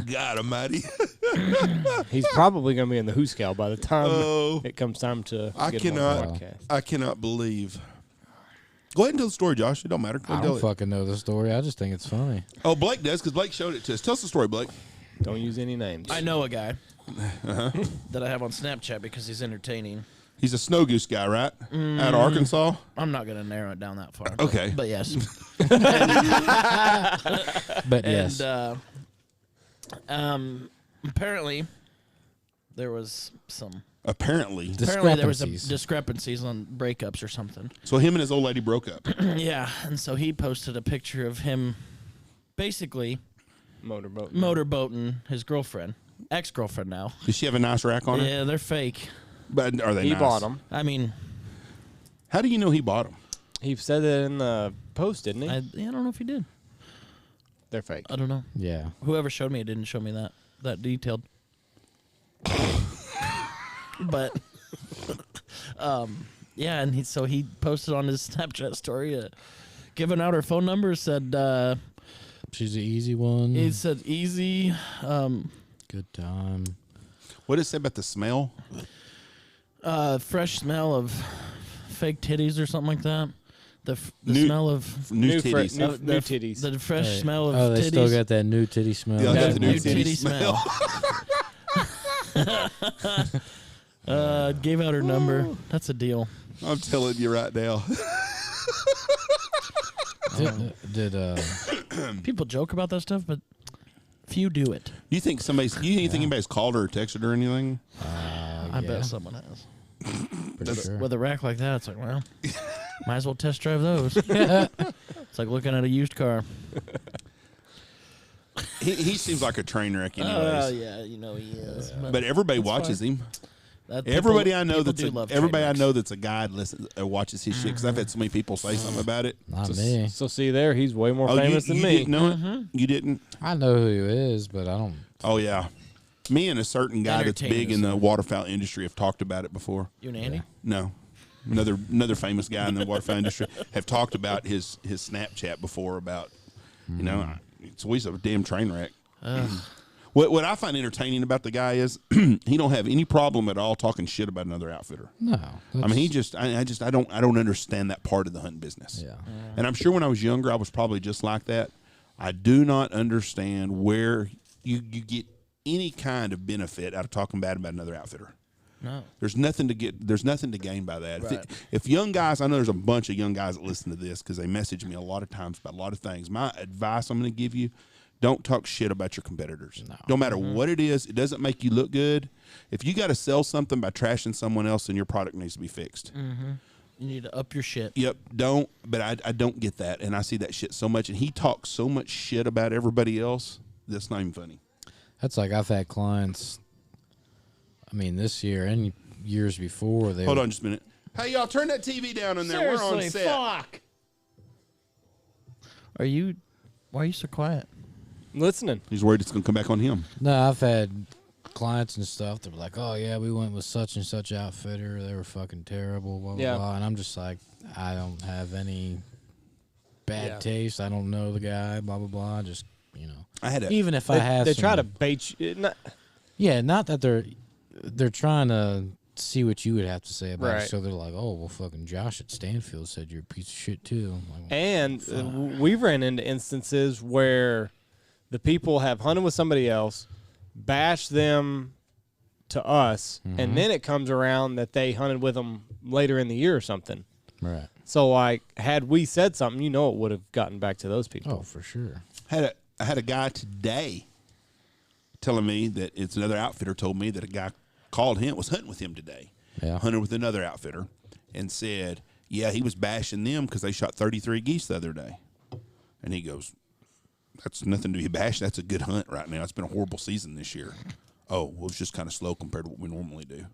God Almighty. He's probably going to be in the Hooskow by the time Oh. it comes time to I get him on the cannot. podcast. I cannot believe. Go ahead and tell the story, Josh. It don't matter. Go I ahead and don't tell it. fucking know the story. I just think it's funny. Oh, Blake does because Blake showed it to us. Tell us the story, Blake. Don't use any names. I know a guy that I have on Snapchat because he's entertaining. He's a snow goose guy, right? Out of Arkansas. I'm not going to narrow it down that far. Okay. But yes. But yes. And apparently there was some Apparently. Discrepancies. discrepancies on breakups or something. So him and his old lady broke up. Yeah, and so he posted a picture of him basically Motorboat. motorboating his girlfriend, ex-girlfriend now. Does she have a nice rack on her? Yeah, they're fake. But are they He nice? bought them. I mean, How do you know he bought them? He said it in the post, didn't he? I don't know if he did. They're fake. I don't know. Yeah. Whoever showed me it didn't show me that detailed. But yeah, and he posted on his Snapchat story giving out her phone number, said She's an easy one. he said easy Good time. What did it say about the smell? fresh smell of fake titties or something like that. The New- smell of New titties. New titties. the fresh Hey. smell of Oh, they titties. still got that new titty smell. Yeah, I got the new new titty titty smell. Gave out her number. That's a deal. I'm telling you right now. Did People joke about that stuff, but few do it. You think anybody's called her or texted her or anything? I yeah, bet someone has. pretty sure. With a rack like that, it's like, well, might as well test drive those. It's like looking at a used car. He seems like a train wreck anyways. Yeah, you know he is. But everybody That's watches fine. him. That Everybody I know people that's do love everybody I train know wrecks. that's a guy watches his shit because I've had so many people say something about it. Not Just- me. So see there, he's way more Oh, famous you than me. didn't know it? You didn't? I know who he is, but I don't. Oh yeah. Me and a certain guy that's big in the Entertainers. waterfowl industry have talked about it before. You and Andy? No. Another famous guy in the waterfowl industry have talked about his Snapchat before about it's always a damn train wreck. What I find entertaining about the guy is he don't have any problem at all talking shit about another outfitter. No. I mean, I don't understand that part of the hunting business. Yeah. And I'm sure when I was younger, I was probably just like that. I do not understand where you get any kind of benefit out of talking bad about another outfitter. No. There's nothing to gain by that. Right. If young guys, I know there's a bunch of young guys that listen to this because they message me a lot of times about a lot of things. My advice I'm going to give you: don't talk shit about your competitors. No matter what it is, it doesn't make you look good. If you got to sell something by trashing someone else, then your product needs to be fixed. You need to up your shit. Yep, but I don't get that, and I see that shit so much. And he talks so much shit about everybody else. That's not even funny. That's like I've had clients. I mean, this year and years before. Hold on just a minute. Hey, y'all, turn that TV down in there. We're on set. fuck. Why are you so quiet? Listening. He's worried it's going to come back on him. No, I've had clients and stuff that were like, "Oh yeah, we went with such and such outfitter. They were fucking terrible." Blah blah Yeah. blah. And I'm just like, I don't have any bad taste. I don't know the guy. Blah blah blah. Just I had a even if I have, They some, try to bait you. Yeah, not that they're trying to see what you would have to say about it. Right. So they're like, oh, well, fucking Josh at Stanfield said you're a piece of shit too. I'm like, And we've ran into instances where the people have hunted with somebody else, bashed them to us, and then it comes around that they hunted with them later in the year or something. right. So, like, had we said something, it would have gotten back to those people. Oh, for sure. I had a guy today telling me that it's another outfitter told me that a guy called him, was hunting with him today, Yeah. hunted with another outfitter, and said, yeah, he was bashing them because they shot 33 geese the other day. And he goes, that's nothing to be bashed. That's a good hunt right now. It's been a horrible season this year. Oh, well, it's just kind of slow compared to what we normally do.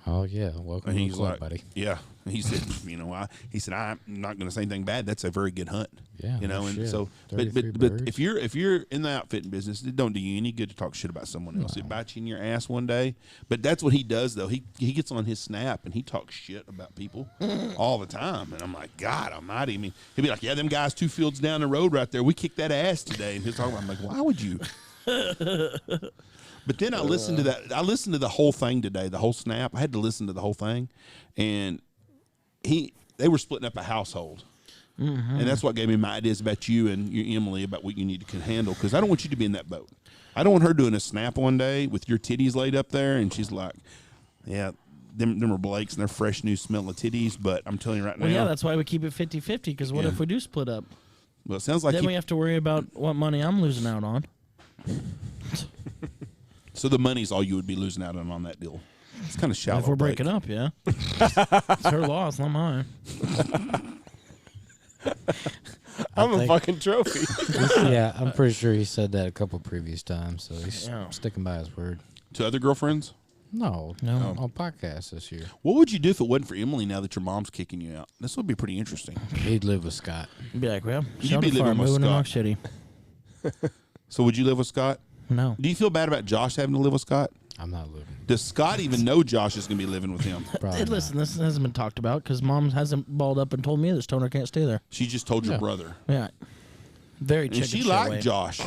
Oh, yeah. Welcome And to the he's club, like, buddy. yeah. And he said, I'm not going to say anything bad. That's a very good hunt. Yeah, You know, no and shit. so, 33 but birds. if you're in the outfitting business, it don't do you any good to talk shit about someone else. It bites you in your ass one day. But that's what he does, though. He gets on his snap and he talks shit about people all the time. And I'm like, God Almighty. I mean, he'll be like, yeah, them guys 2 fields down the road right there. We kicked that ass today. And he'll talk about. I'm like, why would you? But then I listened to that. I listened to the whole thing today, the whole snap. I had to listen to the whole thing, and they were splitting up a household, and that's what gave me my ideas about you and your Emily about what you need to handle. Because I don't want you to be in that boat. I don't want her doing a snap one day with your titties laid up there, and she's like, "Yeah, them are Blake's and they're fresh, new smell of titties." But I'm telling you right now, Well, yeah, that's why we keep it 50-50, because what Yeah. if we do split up? well, it sounds like Then we have to worry about what money I'm losing out on. so the money's all you would be losing out on that deal. It's kind of shallow. If we're Blake. breaking up, yeah. It's her loss, not mine. I'm a think- fucking trophy. Yeah, I'm pretty sure he said that a couple previous times, so he's Yeah. sticking by his word. To other girlfriends. No, No. on podcast this year. What would you do if it wasn't for Emily now that your mom's kicking you out? This would be pretty interesting. He'd live with Scott. Be like, well, You'd Shelter be living Farm, with moving to Scott. Knox City. So would you live with Scott? No. Do you feel bad about Josh having to live with Scott? I'm not living. Does Scott even know Josh is going to be living with him? Probably Hey, listen, this hasn't been talked about because Mom hasn't balled up and told me that Stoner can't stay there. She just told your Yeah. brother. Yeah. Very And chicken she shit liked way. Josh.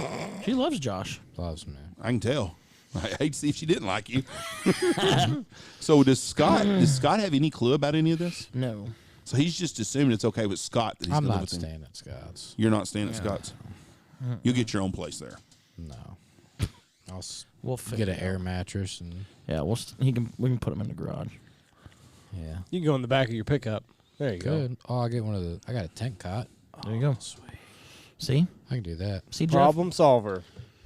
She loves Josh. not. Loves me. I can tell. I hate to see if she didn't like you. So does Scott have any clue about any of this? No. So he's just assuming it's okay with Scott that he's I'm gonna not live with him. staying at Scott's. You're not staying at Scott's. You'll get your own place there. No. I'll We'll get figure an it out. air mattress and Yeah, we can put him in the garage. yeah. You can go in the back of your pickup. There you Good. Oh, I get I got a tent cot. There you go. Sweet. See? I can do that. See, go. Jeff? Problem solver.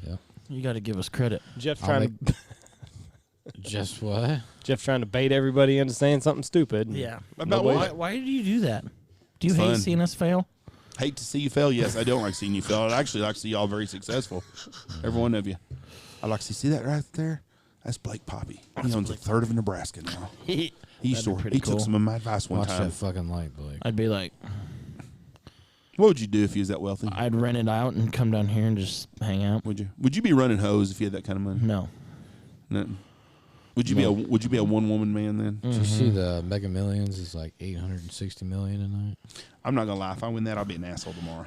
Yep. You got to give us credit. Jeff's I'll trying to Just what? Jeff's trying to bait everybody into saying something stupid. Yeah. About Nobody- what? Why do you do that? Do you It's hate fun. seeing us fail? Hate to see you fail. Yes, I don't like seeing you fail. I'd actually like to see y'all very successful. Every one of you. I like to see that right there. That's Blake Poppe. He owns a third of Nebraska now. He used That'd be to. pretty He took cool. some of my advice one Watch time. that fucking light, Blake. I'd be like, What would you do if you was that wealthy? I'd rent it out and come down here and just hang out. Would you? Would you be running hose if you had that kind of money? No. Nothing. Would you be a one woman man then? Did you see the Mega Millions is like 860 million tonight? I'm not gonna lie. If I win that, I'll be an asshole tomorrow.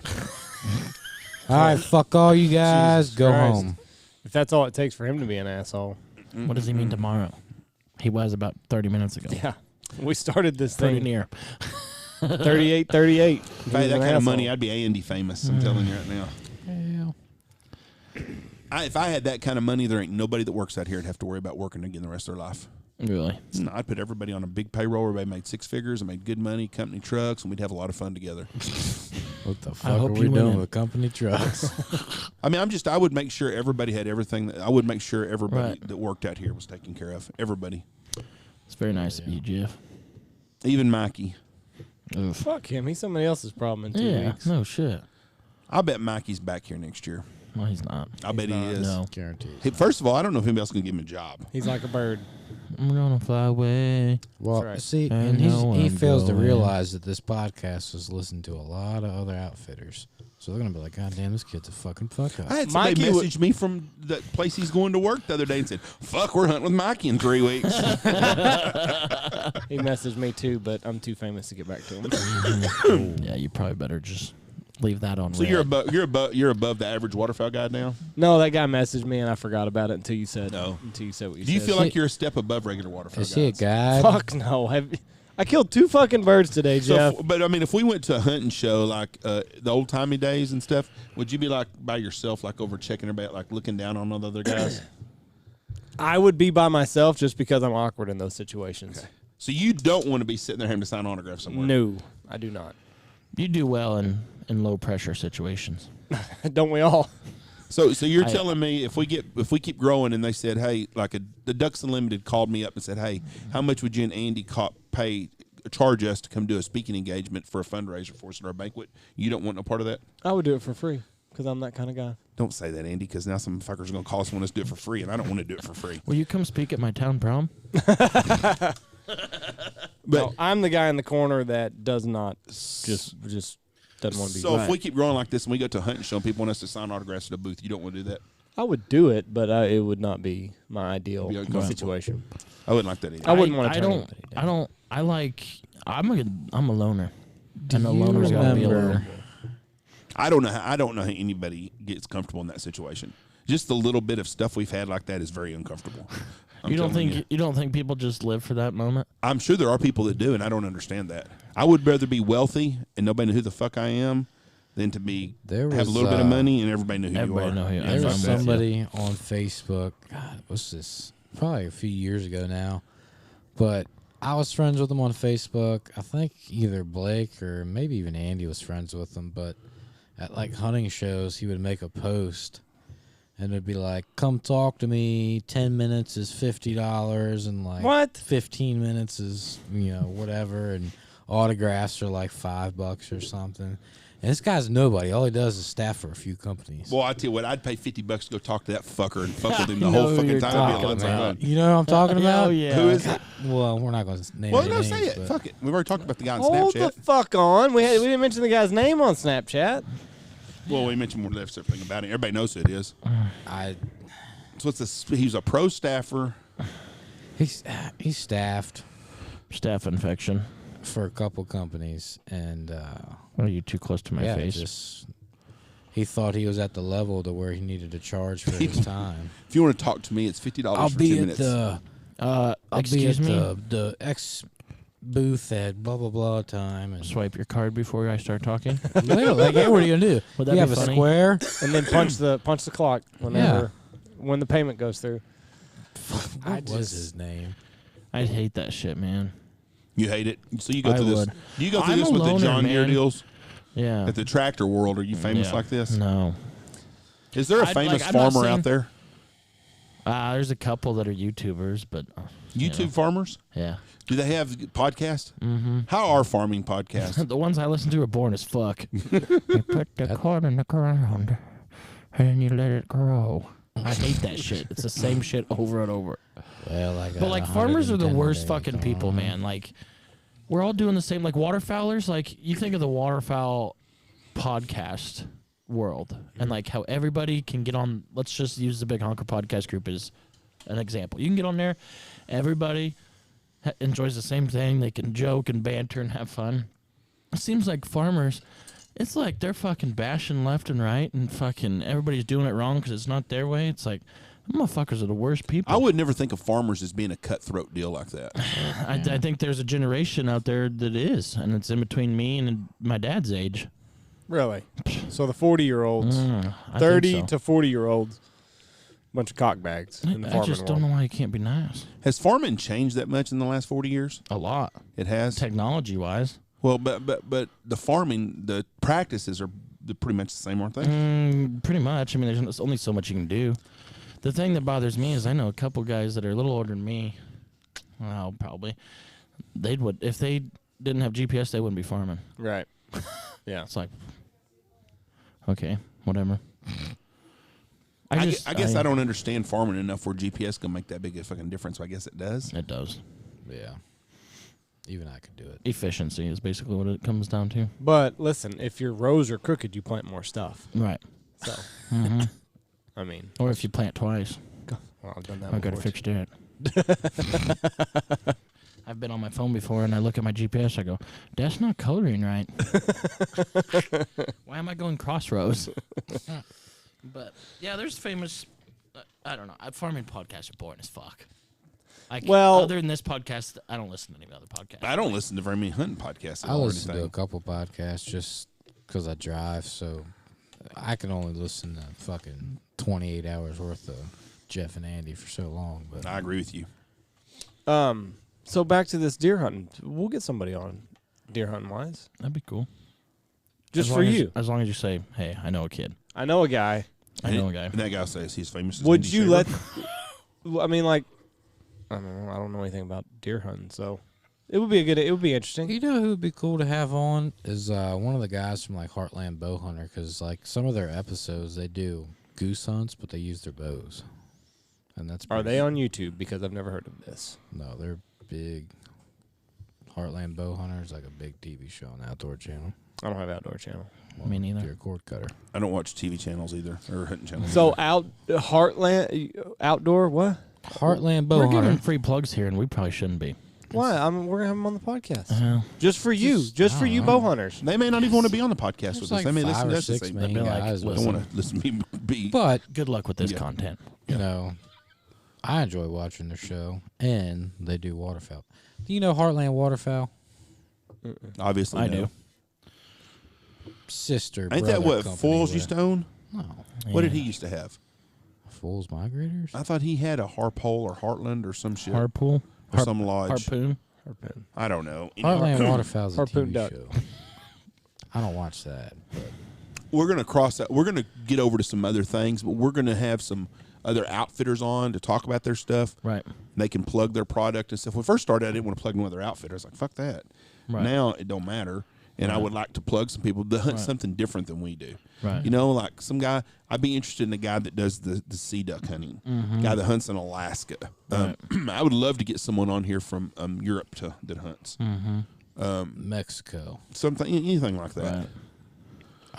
All right, fuck all you guys. Jesus Go Christ. home. If that's all it takes for him to be an asshole. What does he mean tomorrow? He was about 30 minutes ago. Yeah. We started this Pretty thing near. 38. If I had that kind of money, I'd be A&D famous. I'm telling you right now. Yeah. If I had that kind of money, there ain't nobody that works out here that'd have to worry about working again the rest of their life. Really? No, I'd put everybody on a big payroll. Everybody made 6 figures and made good money, company trucks, and we'd have a lot of fun together. What the fuck are hope we you doing win. with company trucks? I mean, I would make sure everybody had everything. I would make sure everybody Right. that worked out here was taken care of. Everybody. It's very nice of you, Jeff. Even Mikey. Oof. Fuck him. He's somebody else's problem in 2 Yeah, weeks. no shit. I bet Mikey's back here next year. No, he's not. I bet he not. is. No. Guaranteed. Hey, first of all, I don't know if anybody else can give him a job. He's like a bird. I'm gonna fly away. Well, right. see, I and know he I'm fails to going. realize that this podcast was listened to a lot of other outfitters. So they're going to be like, God damn, this kid's a fucking fuck up. I had somebody Mikey message me from the place he's going to work the other day and said, fuck, we're hunting with Mikey in 3 weeks. He messaged me too, but I'm too famous to get back to him. Yeah, you probably better just leave that on. So you're above the average waterfowl guy now. No, that guy messaged me and I forgot about it until you said No. Until you said what you Do you said. feel like you're a step above regular waterfowl Is guys? he a guy? Fuck no. I killed 2 fucking birds today, Jeff. So, but I mean, if we went to a hunting show like the old timey days and stuff, would you be like by yourself, like over checking everybody, like looking down on all the other guys? I would be by myself just because I'm awkward in those situations. Okay. So you don't want to be sitting there having to sign autographs somewhere? No, I do not. You do well in low pressure situations. Don't we all? So you're telling me if we keep growing and they said, hey, like the Ducks Unlimited called me up and said, hey, how much would you and Andy charge us to come do a speaking engagement for a fundraiser for us at our banquet? You don't want no part of that? I would do it for free because I'm that kind of guy. Don't say that, Andy, because now some fuckers are going to call us and want us to do it for free, and I don't want to do it for free. Will you come speak at my town prom? But no, I'm the guy in the corner that does not just doesn't want to be. So right. if we keep growing like this and we go to a hunting show and people want us to sign autographs at a booth, you don't want to do that? I would do it, but it would not be my ideal situation. I wouldn't like that either. I wouldn't want to turn anybody down. I'm a loner. And a loner's got to be a loner. I don't know how anybody gets comfortable in that situation. Just the little bit of stuff we've had like that is very uncomfortable. You don't think people just live for that moment? I'm sure there are people that do, and I don't understand that. I would rather be wealthy and nobody know who the fuck I am than to have a little bit of money and everybody know who you are. There was somebody on Facebook. God, what's this? Probably a few years ago now, but I was friends with him on Facebook. I think either Blake or maybe even Andy was friends with him. But at like hunting shows, he would make a post. And it'd be like, come talk to me. 10 minutes is $50, and like what? 15 minutes is whatever, and autographs are like $5 or something. And this guy's nobody. All he does is staff for a few companies. Well, I tell you what, I'd pay $50 to go talk to that fucker and fuck with him the whole fucking time. It'd be lots of fun. You know what I'm talking about? Oh yeah. Who is it? Well, we're not going to name. Well, any no, names, say it. but Fuck it. We've already talked about the guy on Hold Snapchat. the fuck on. We didn't mention the guy's name on Snapchat. Well, we mentioned more or less everything about it. Everybody knows who it is. So he's a pro staffer. He's staffed Staph infection. for a couple companies, and Are you too close to my face? He thought he was at the level to where he needed to charge for his time. If you want to talk to me, it's $50 I'll for be 2 at minutes. Excuse me. the X booth at blah blah blah time. And Swipe your card before I start talking. what are you gonna do? Would that You be have funny? a square. And then punch the clock when the payment goes through. What was his name? I'd hate that shit, man. You hate it? So you go I through this. would. Do you go through I'm this a with the loner, John Deere man. deals? Yeah. At the tractor world, are you famous Yeah. like this? No. Is there a famous I'm not farmer saying- out there? There's a couple that are YouTubers, but YouTube farmers? yeah. Do they have podcasts? Mm-hmm. How are farming podcasts? The ones I listen to are boring as fuck. You put the corn in the ground and you let it grow. I hate that shit. It's the same shit over and over. Well, But like farmers are the worst fucking people, man. Like we're all doing the same. Like waterfowlers. Like you think of the waterfowl podcast world and like how everybody can get on. Let's just use the Big Honker podcast group as an example. You can get on there. Everybody enjoys the same thing. They can joke and banter and have fun. It seems like farmers, it's like they're fucking bashing left and right and fucking everybody's doing it wrong because it's not their way. It's like, motherfuckers are the worst people. I would never think of farmers as being a cutthroat deal like that. I think there's a generation out there that is, and it's in between me and my dad's age. Really? So the 40-year-olds, I 30 think so. to 40-year-olds, bunch of cockbags in the I farming just don't know why you can't be nice. Has farming changed that much in the last 40 years? A lot. It has? Technology-wise. Well, but the farming, the practices are pretty much the same, aren't they? Pretty much. I mean, there's only so much you can do. The thing that bothers me is I know a couple guys that are a little older than me. Well, probably. If they didn't have GPS, they wouldn't be farming. Right. Yeah. It's like, okay, whatever. I guess I don't understand farming enough where GPS can make that big a fucking difference. So I guess it does. It does. Yeah. Even I could do it. Efficiency is basically what it comes down to. But listen, if your rows are crooked, you plant more stuff. Right. So, I mean, Or if you plant twice. well, I've done that I've got to before, fix that. I've been on my phone before, and I look at my GPS. I go, "That's not coloring right. Why am I going crossroads?" But yeah, there's famous. I don't know. Farming podcasts are boring as fuck. Other than this podcast, I don't listen to any other podcasts. I don't listen to very many hunting podcasts. I listen to a couple podcasts just because I drive, so I can only listen to fucking 28 hours worth of Jeff and Andy for so long. But I agree with you. So back to this deer hunting. We'll get somebody on deer hunting wise. That'd be cool. Just for you. As long as you say, "Hey, I know a kid. I know a guy. I know a guy." And that guy says he's famous. As Would Andy you Shaver. let? I mean, like, I don't know. I don't know anything about deer hunting, so it would be it would be interesting. you know who would be cool to have on is one of the guys from like Heartland Bow Hunter, because like some of their episodes they do goose hunts, but they use their bows, and that's Are pretty they on YouTube? Because I've never heard of this. No, they're big. Heartland Bow Hunter is like a big TV show on the Outdoor Channel. I don't have Outdoor Channel. Well, Me neither. If you're a cord cutter. I don't watch TV channels either, or hunting channels. So Heartland outdoor what? Heartland Bow We're Hunter. giving free plugs here, and we probably shouldn't be. Why? We're gonna have them on the podcast. Uh, Just for you. Just for you bow hunters. They may not even want to be on the podcast with There's us. like They may 5 listen or to us. 6 They main be like, guys. listen. don't want to listen to me be. But good luck with this Yeah. content. you know, I enjoy watching their show, and they do waterfowl. Do you know Heartland Waterfowl? Obviously, I no. do. Sister, Ain't that brother what company Foles with- used to own? No, What did he used to have? Fool's Migrators. I thought he had a Harpole or Heartland or some shit. Harpool? or some lodge. Harpoon? Harpoon. I don't know. Heartland Waterfowl's a Harpoon TV duck. show. I don't watch that. But We're gonna cross that. We're gonna get over to some other things, but we're gonna have some other outfitters on to talk about their stuff. Right. They can plug their product and stuff. When I first started, I didn't want to plug no other outfitters. Like fuck that. Right. Now it don't matter, and I Right. would like to plug some people that hunt Right. something different than we do. Right. You know, like some guy. I'd be interested in a guy that does the sea duck hunting. Guy that hunts in Alaska. I would love to get someone on here from Europe that hunts. Mexico, Something, anything like that. Right.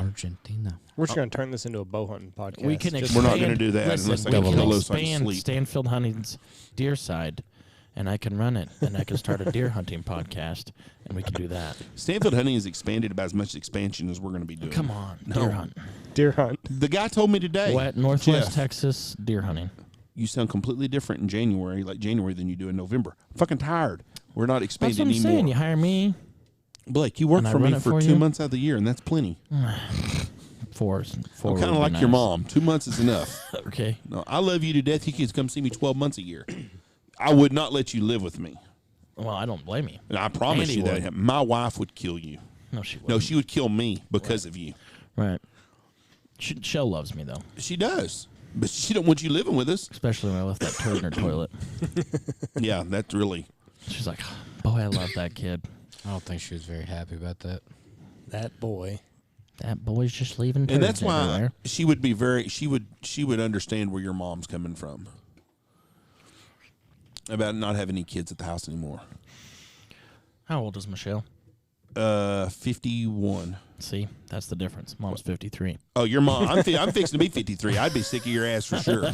Argentina. We're just going to turn this into a bow hunting podcast. We can Just- expand. We're not gonna do that Listen, unless I we can can pillow so I can expand sleep. Stanfield Hunting's deer side, and I can run it, and I can start a deer hunting podcast, and we can do that. Stanfield hunting has expanded about as much expansion as we're going to be doing. Come on, No. deer hunt. deer hunt. The guy told me today. Wet Northwest Jeff, Texas deer hunting. you sound completely different in January, than you do in November. I'm fucking tired. We're not That's expanding what I'm anymore. saying. You hire me Blake, you work And I for me run it for for 2 you? months out of the year, and that's plenty. four. I'm would kind of be like nice. your mom. 2 months is enough. Okay. No, I love you to death. You could come see me 12 months a year. I would not let you live with me. Well, I don't blame you. And I promise Andy you that would. my wife would kill you. No, she wouldn't. No, she would kill me because of you. Right. Shell loves me though, She does, but she don't want you living with us. especially when I left that turd in her toilet. Yeah, that's really. She's like, "Boy, I love that kid. I don't think she was very happy about that. That boy. That boy's just leaving." And that's turds why everywhere." she would be very. She would understand where your mom's coming from about not having any kids at the house anymore. How old is Michelle? 51. See, that's the difference. Mom's 53. Oh, your mom. I'm fixing to be 53. I'd be sick of your ass for sure.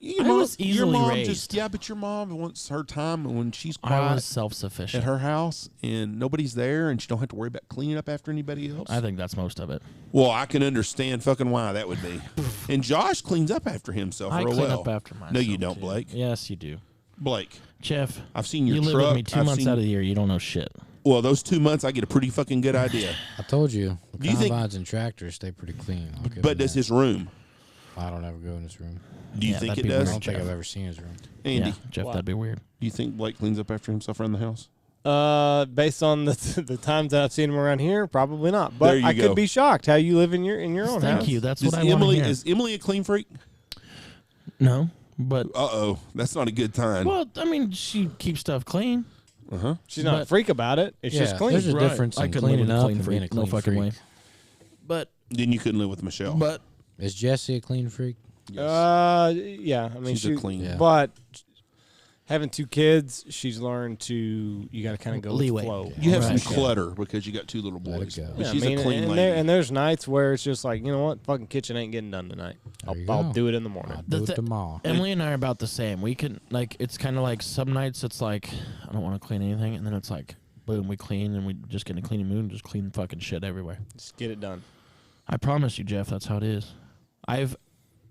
Your I was your easily mom raised. but your mom wants her time when she's I quiet was self-sufficient. at her house and nobody's there and she don't have to worry about cleaning up after anybody else. I think that's most of it. Well, I can understand fucking why that would be. And Josh cleans up after himself I real clean well. up after myself. No, you don't, too. Blake. Yes, you do. Blake, Jeff, I've seen your you live truck. with me 2 I've months seen- out of the year. You don't know shit. Well, those 2 months, I get a pretty fucking good idea. I told you, Do you think- combines and tractors stay pretty clean. I'll give But him does that. his room? I don't ever go in his room. Do you Yeah, think that'd it be I does? don't think Jeff. I've ever seen his room. Andy, Yeah, Jeff, What? that'd be weird. do you think Blake cleans up after himself around the house? Based on the times that I've seen him around here, probably not. But There you I go. could be shocked how you live in your own Thank house. you. That's Is what I want to Emily hear. is Emily a clean freak? No, but Uh-oh, that's not a good time. well, I mean, she keeps stuff clean. Uh-huh. She's not a But- freak about it. It's just clean. There's a Right. difference I in couldn't live cleaning with a up clean and freak. being a No clean fucking freak. way. But Then you couldn't live with Michelle. Is Jesse a clean freak? Yeah. I mean, She's a clean. Yeah. But having 2 kids, she's learned to you got to kind of go Leeway. with the flow. You have Right. some clutter because you got 2 little Let it boys. go. But Yeah, she's a clean lady. and there's nights where it's just like, you know what, fucking kitchen ain't getting done tonight. There you I'll go. do it in the morning. I'll The do thi- it tomorrow. Emily and I are about the same. We can it's kind of like some nights it's like I don't want to clean anything, and then it's like boom, we clean and we just get in a cleaning mood and just clean fucking shit everywhere. Just get it done. I promise you, Jeff, that's how it is.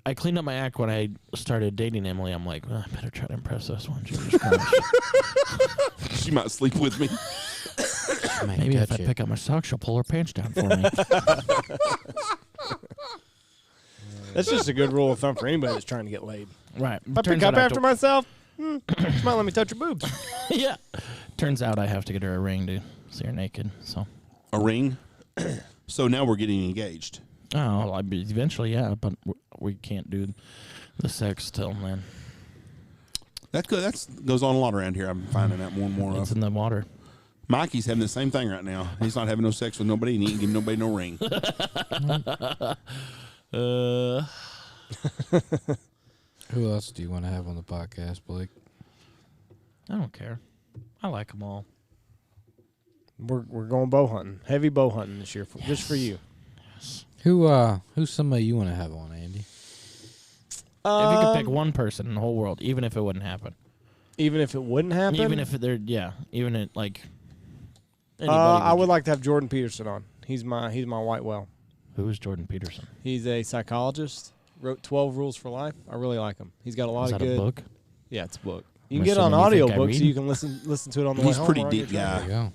I cleaned up my act when I started dating Emily. I'm like, I better try to impress this one. Jesus Christ. She might sleep with me. Man, Maybe if I catch it. pick up my socks, she'll pull her pants down for me. That's just a good rule of thumb for anybody that's trying to get laid. Right. If I Turns pick up out I have after to- myself, she might let me touch her boobs. Yeah. Turns out I have to get her a ring to see her naked. So. A ring. So now we're getting engaged. Oh, well, eventually, yeah, but we can't do the sex till then. That's good. That goes on a lot around here. I'm finding out more and more It's of. in the water. Mikey's having the same thing right now. He's not having no sex with nobody, and he ain't giving nobody no ring. Who else do you want to have on the podcast, Blake? I don't care. I like them all. We're going bow hunting. Heavy bow hunting this year, just for you. Who's somebody you want to have on, Andy? If you could pick one person in the whole world, even if it wouldn't happen. Even if it wouldn't happen? Even if they're, even it, like, I would like to have Jordan Peterson on. He's my white whale. Who is Jordan Peterson? He's a psychologist. Wrote 12 Rules for Life. I really like him. He's got a lot Is of that good. a book? Yeah, it's a book. You I'm can get it on assuming you think I audiobook so read? you can listen to it on the way He's home. pretty or on your deep drive. guy. There you go.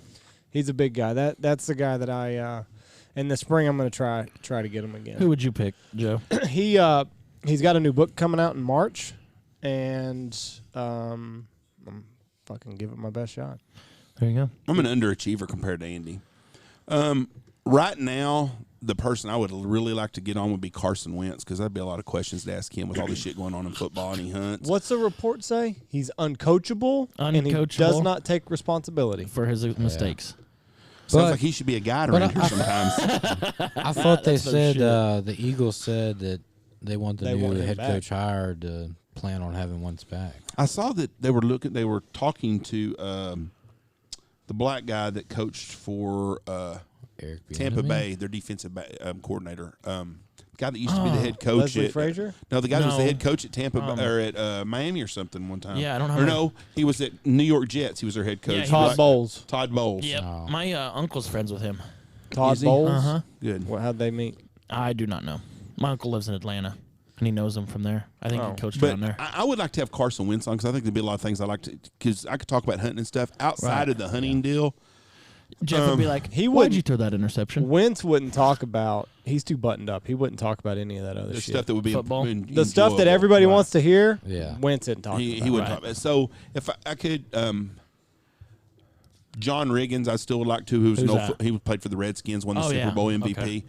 He's a big guy. That's the guy that I in the spring I'm going to try to get him again. Who would you pick, Joe? He's got a new book coming out in March, and I'm fucking give it my best shot. There you go. I'm an underachiever compared to Andy. Right now, the person I would really like to get on would be Carson Wentz, because that'd be a lot of questions to ask him with all the shit going on in football, and he hunts. What's the report say? He's uncoachable, and he does Uncoachable. not take responsibility. For his mistakes. Sounds But- like he should be a guide but around here I- sometimes. I thought they That's no said shit. the Eagles said that they want the They want new him head back. coach hired to plan on having Wentz back. I saw that they were talking to the black guy that coached for Eric Tampa Bieniemy? Bay, their defensive coordinator. Guy that used to be the head coach Leslie at Frazier? No, the guy that was the No. head coach at Tampa Bay, or at Miami or something one time. Yeah, I don't know Or how- no, he was at New York Jets. He was their head coach. Yeah, he Todd was- Bowles. Todd Bowles. Yep. Oh. My uncle's friends with him. Todd Is he? Bowles. Uh-huh. Good. How'd they meet? I do not know. My uncle lives in Atlanta, and he knows him from there. I think Oh. he coached But around there. I would like to have Carson Wentz on, because I think there'd be a lot of things I like to, because I could talk about hunting and stuff outside Right. of the hunting deal. Jeff would be like, he why'd wouldn't- you throw that interception? Wentz wouldn't talk about. He's too buttoned up. He wouldn't talk about any of that other The shit. stuff that would be Football? The stuff that enjoyable. everybody Right. wants to hear. Yeah. Wentz didn't talk. He about. wouldn't Right. talk about it. So if I could, John Riggins, I still would like to. Who's that? He played for the Redskins, won the Oh, Super yeah. Bowl MVP. Okay.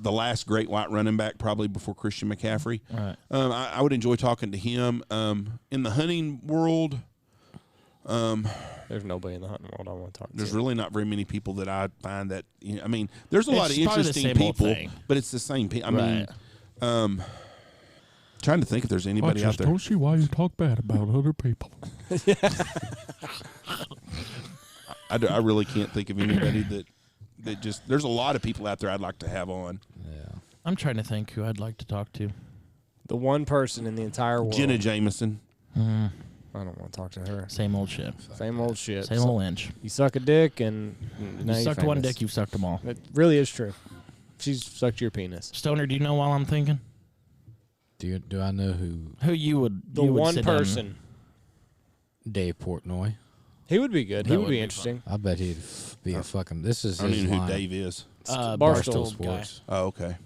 The last great white running back, probably before Christian McCaffrey. Right. I would enjoy talking to him. In the hunting world, There's nobody in the hunting world I want to talk there's to. really not very many people that I find that. I mean, there's a lot of It's probably the interesting same old people, thing. but it's the same people. I mean, Right. trying to think if there's anybody out there. don't see why you talk bad about other people. I really can't think of anybody that just. There's a lot of people out there I'd like to have on. Yeah. I'm trying to think who I'd like to talk to. The one person in the entire world. Jenna Jameson. I don't want to talk to her. Same old shit. Same old shit. Same old inch. You suck a dick and now You you're sucked one famous. dick, you've sucked them all. It really is true. She's sucked your penis. Stoner, do you know while I'm thinking? Do I know who Who you would The you would one sit down- person. Dave Portnoy? He would be good. He That would would be be interesting. I bet he'd be a fucking. This is I don't his even know line. who Dave is. Barstool Barstool guy. Sports. Oh, okay.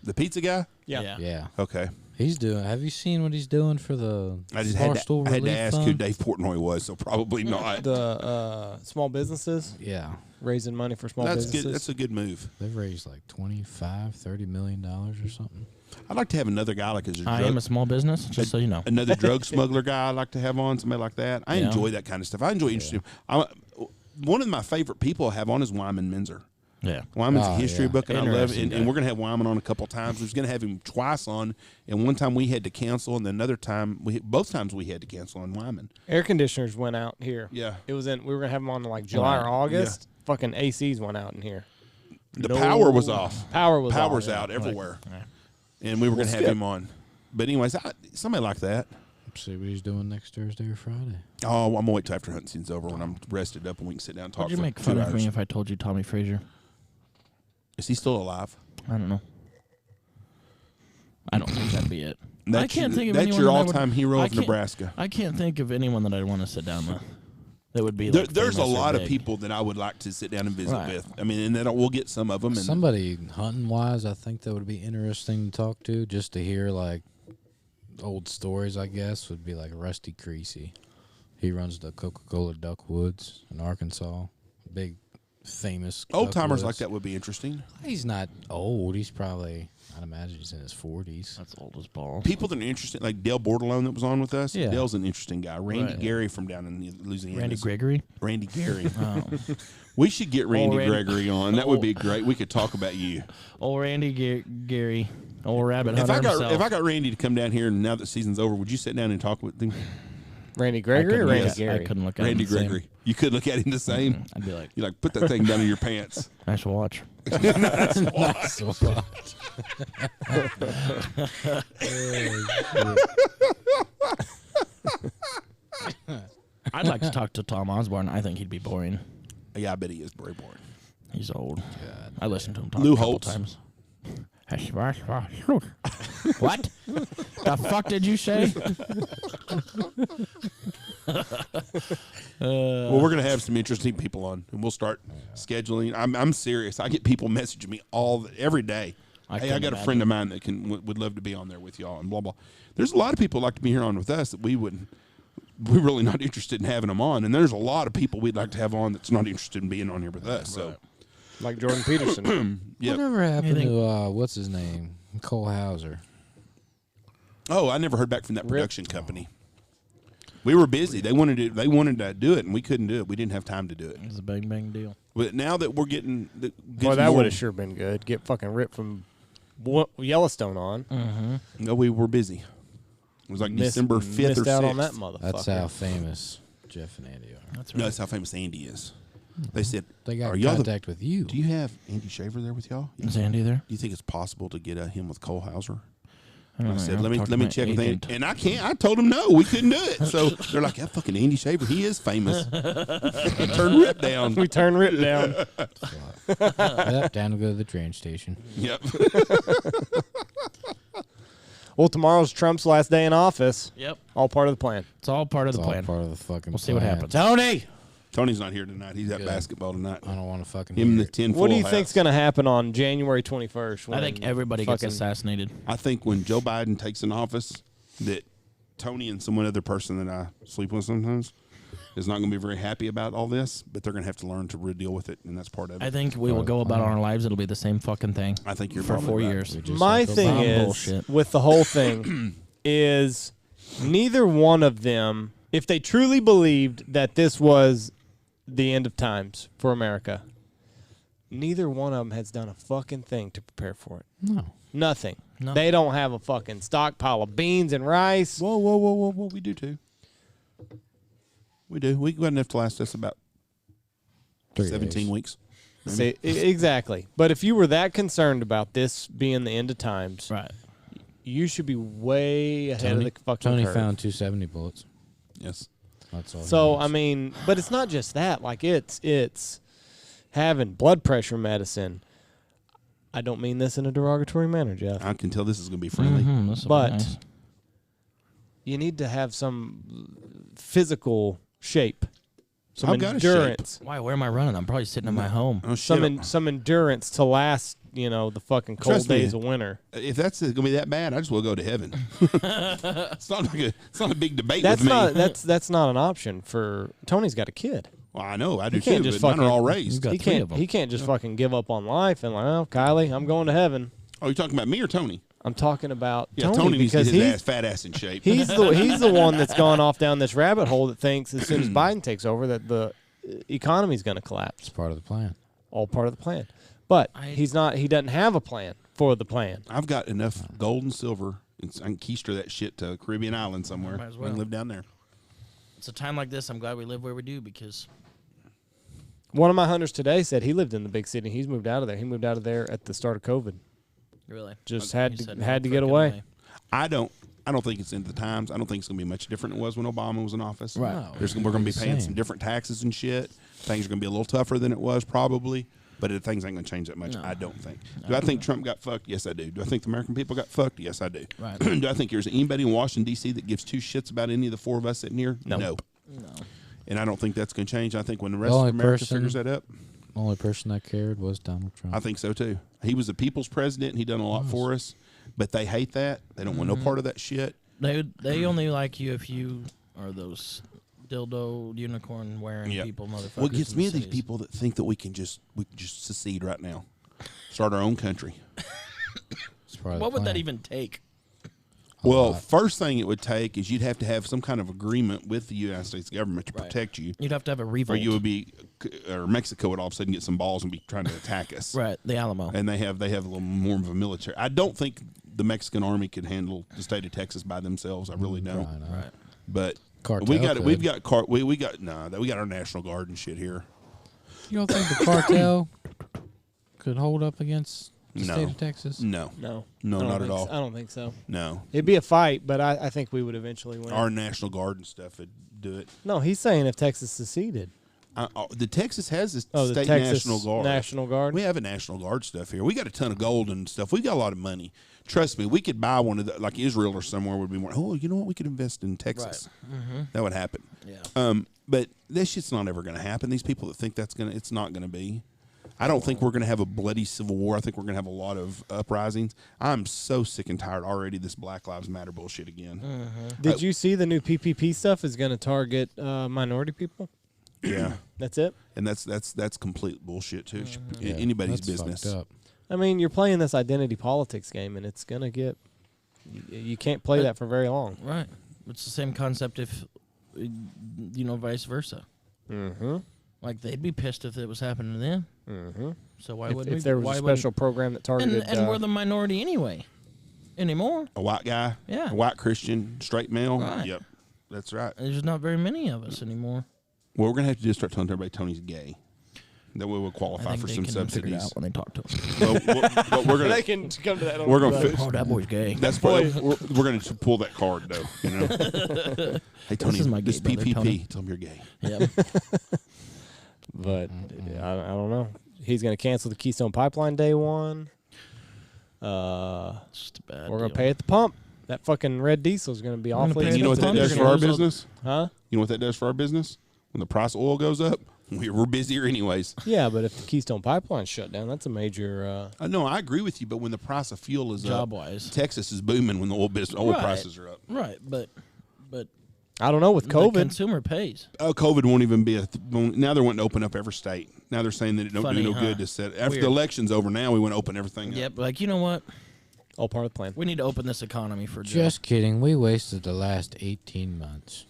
The pizza guy? Yeah. Yeah. Okay. He's doing. Have you seen what he's doing for the I just had Barstool to Relief ask who Fund? Dave Portnoy was, so probably not. The small businesses, Yeah. raising money for small That's businesses. good. That's a good move. They've raised like $25-30 million or something. I'd like to have another guy like as a I am a small business, just so you know. another drug smuggler guy I'd like to have on, somebody like that. I Yeah. enjoy that kind of stuff. I enjoy interesting. One of my favorite people I have on is Wyman Menzer. Yeah. Wyman's a history book, and I love it. Interesting And we're going to have Wyman on a couple times. We're going to have him twice on, and one time we had to cancel, and then another time, both times we had to cancel on Wyman. Air conditioners went out here. Yeah. It was in. We were gonna have them on like July or August. Fucking ACs went out in here. The power was off. Power's Power's off. out everywhere. And we were going to have him on. But anyways, somebody like that. See what he's doing next Thursday or Friday. Oh, I'm going to wait till after hunting season's over when I'm rested up and we can sit down and talk Would you for make 2 fun of hours. me if I told you Tommy Frazier? Is he still alive? I don't know. I don't think that'd be it. That's I can't think of that's anyone your that I would- all-time hero I of can't- Nebraska. I can't think of anyone that I'd want to sit down with. That would be like There's a famous or lot of big. people that I would like to sit down and visit Right. with. I mean, and then we'll get some of them. And Somebody hunting wise, I think that would be interesting to talk to, just to hear like old stories. I guess would be like Rusty Creasy. He runs the Coca-Cola Duck Woods in Arkansas. Big, famous old duck timers woods. like that would be interesting. He's not old. He's probably, I'd imagine he's in his 40s. That's old as balls. People that are interesting, like Dale Bordelon that was on with us. Yeah. Dale's an interesting guy. Randy Right. Gary from down in Louisiana. Randy Gregory. Randy Gary. Oh. We should get Randy Randy- Gregory on. That would be great. We could talk about you. Old Randy Gary. Old rabbit If hunter I himself. got Randy to come down here, and now that season's over, would you sit down and talk with him? Randy Gregory or Randy Gary? I couldn't look at Randy him the same. Gregory. You could look at him the same. I'd be like, You like put that thing down in your pants. nice watch. I'd like to talk to Tom Osborne. I think he'd be boring. Yeah, I bet he is very boring. He's old. I listened to him talk Lou a couple Holtz. times. What? The fuck did you say? Well, we're gonna have some interesting people on, and we'll start scheduling. I'm serious. I get people messaging me every day. Hey, I couldn't got a friend of mine that would love to be on there with y'all, and blah blah. There's a lot of people like to be here on with us that we're really not interested in having them on, and there's a lot of people we'd like to have on that's not interested in being on here with us. So, Like Jordan Peterson. yeah. Whatever happened Anything- to what's his name, Cole Hauser? Oh, I never heard back from that production company. We were busy. They wanted to do it, and we couldn't do it. We didn't have time to do it. It's a bang bang deal. But now that we're getting, Well, that would have sure been good. Get fucking ripped from Yellowstone on. No, we were busy. It was like December 5th or 6th. Missed out on that motherfucker. That's how famous Jeff and Andy are. That's No, right. that's how famous Andy is. They said, They got "Are y'all contact with you. Do you have Andy Shaver there with y'all? Is Andy there? Do you think it's possible to get him with Cole Hauser?" I don't I know. said, I'll "Let talk to me my check with Andy." agent. And I can't. I told him no, we couldn't do it. So they're like, "Yeah, fucking Andy Shaver, he is famous." Turn Rip down. We turned Rip down. Yep, down to go to the train station. Yep. Well, tomorrow's Trump's last day in office. Yep. All part of the plan. It's all part of It's the all plan. part of the fucking We'll see what plan. happens. Tony, Tony's not here tonight. He's at Good. basketball tonight. I don't want to fucking Him and hear the it. 10 what do you full think's hats. going to happen on January 21st? I think everybody gets fucking- assassinated. I think when Joe Biden takes in office, that Tony and some other person that I sleep with sometimes is not going to be very happy about all this, but they're going to have to learn to deal with it, and that's part of it. I think we will go about our lives. It'll be the same fucking thing I think you're for probably 4 right. years. We just My have to thing bomb is bullshit. with the whole thing is neither one of them, if they truly believed that this was the end of times for America, neither one of them has done a fucking thing to prepare for it. No. Nothing. No. They don't have a fucking stockpile of beans and rice. Whoa, whoa, whoa, whoa, whoa. We do too. We do. We got enough to last us about 3 17 days. weeks. See, exactly. But if you were that concerned about this being the end of times, Right. you should be way ahead of the fucking Tony curve. found 270 bullets. Yes. That's all. he So needs. I mean, but it's not just that. Like it's having blood pressure medicine. I don't mean this in a derogatory manner, Jeff. I can tell this is going to be friendly. Mhm, this'll be But nice. you need to have some physical shape, some I've got a shape. endurance, Why? Where am I running? I'm probably sitting in my home. Oh, shit. some endurance to last. The fucking cold Trust me. days of winter. If that's going to be that bad, I just will go to heaven. It's not a big debate That's with me. not that's not an option for Tony's got a kid. Well, I know. I do can't too, just but mine are fucking- all raised. got He 3 can't of them. he can't just fucking give up on life and like, oh, Kylie, I'm going to heaven. Oh, you're talking about me or Tony? I'm talking about Yeah, Tony needs to because get his fat ass in shape. he's the one that's gone off down this rabbit hole that thinks as soon as Biden takes over that the economy's going to collapse. it's part of the plan. all part of the plan. But I- he doesn't have a plan for the plan. I've got enough gold and silver. I can keister that shit to Caribbean island somewhere. Might as I well. can live down there. It's a time like this. I'm glad we live where we do because One of my hunters today said he lived in the big city. He's moved out of there. He moved out of there at the start of COVID. really Just He had said to no get frickin' away. way. I don't think it's into the times. I don't think it's going to be much different than it was when Obama was in office. Right. No, We're going to be paying same. some different taxes and shit. Things are going to be a little tougher than it was probably, but things ain't going to change that much. No. I don't think. Do I think Trump got fucked? Yes, I do. Do I think the American people got fucked? Yes, I do. Right. Do I think there's anybody in Washington, D.C. that gives two shits about any of the four of us sitting here? No. No. And I don't think that's going to change. I think when the rest The of only America person- figures that up, Only person that cared was Donald Trump. I think so too. He was the people's president and he done a lot for us, but they hate that. They don't want no part of that shit. They only like you if you are those dildo unicorn wearing Yeah. people, motherfuckers. What gets in me the are these cities. people that think that we can just secede right now, start our own country. It's part of the What would that plan. even take? Well, first thing it would take is you'd have to have some kind of agreement with the United States government to Right. protect you, You'd have to have a or revolt. you would be, or Mexico would all of a sudden get some balls and be trying to attack us. Right, the Alamo. And they have a little more of a military. I don't think the Mexican army could handle the state of Texas by themselves. I really don't. Probably not. Right. But Cartel we got could. we got our National Guard and shit here. You don't think the cartel could hold up against the No. state of Texas? No, No. No, I don't not at think all. so. I don't think so. no. It'd be a fight, but I think we would eventually win. Our National Guard and stuff would do it. No, he's saying if Texas seceded. The Texas has this Oh, the state Texas National Guard. National Guard. We have a National Guard stuff here. We got a ton of gold and stuff. We got a lot of money. Trust me, we could buy one of the, like Israel or somewhere would be more. Oh, you know what? We could invest in Texas. That would happen. Yeah. But this shit's not ever going to happen. These people that think it's not going to be. I don't think we're going to have a bloody civil war. I think we're going to have a lot of uprisings. I'm so sick and tired already of this Black Lives Matter bullshit again. Did you see the new PPP stuff is going to target minority people? Yeah. That's it? And that's complete bullshit too. Yeah, Anybody's that's business. fucked up. I mean, you're playing this identity politics game, and it's going to get... You can't play that for very long. Right. It's the same concept if, vice versa. Mm-hmm. Like, they'd be pissed if it was happening to them. Mm-hmm. So why If, wouldn't if there was why a wouldn't- special program that targeted... And we're the minority anyway. Anymore. A white guy, Yeah. a white Christian, straight male. Right. Yep, that's right. There's not very many of us anymore. What we're gonna have to do is start telling everybody Tony's gay. That way we'll I qualify think for they some can figure it subsidies. out when they talk to us. But we're gonna. They can come to that. We're gonna road. fix- Oh, that boy's gay. That's probably, we're gonna pull that card though. You know. Hey Tony, is my this gay brother, PPP. Tony. Tell him you're gay. Yep. But I don't know. He's going to cancel the Keystone Pipeline day one. It's just a bad We're going deal. to pay at the pump. That fucking red diesel is going to be gonna awfully pay And you know what that Pump, does they're for gonna our lose all- business? Huh? You know what that does for our business? When the price of oil goes up, we're busier anyways. Yeah, but if the Keystone Pipeline's shut down, that's a major... No, I agree with you. But when the price of fuel is Job up, wise. Texas is booming when the oil Right. prices are up. Right, but I don't know, with the COVID... consumer pays. Oh, COVID won't even be now they're wanting to open up every state. Now they're saying that it don't Funny, do no huh? good to set after Weird. the election's over. Now we want to open everything Yep, up. like, you know what? all part of the plan. We need to open this economy for Joe. Just kidding. We wasted the last 18 months.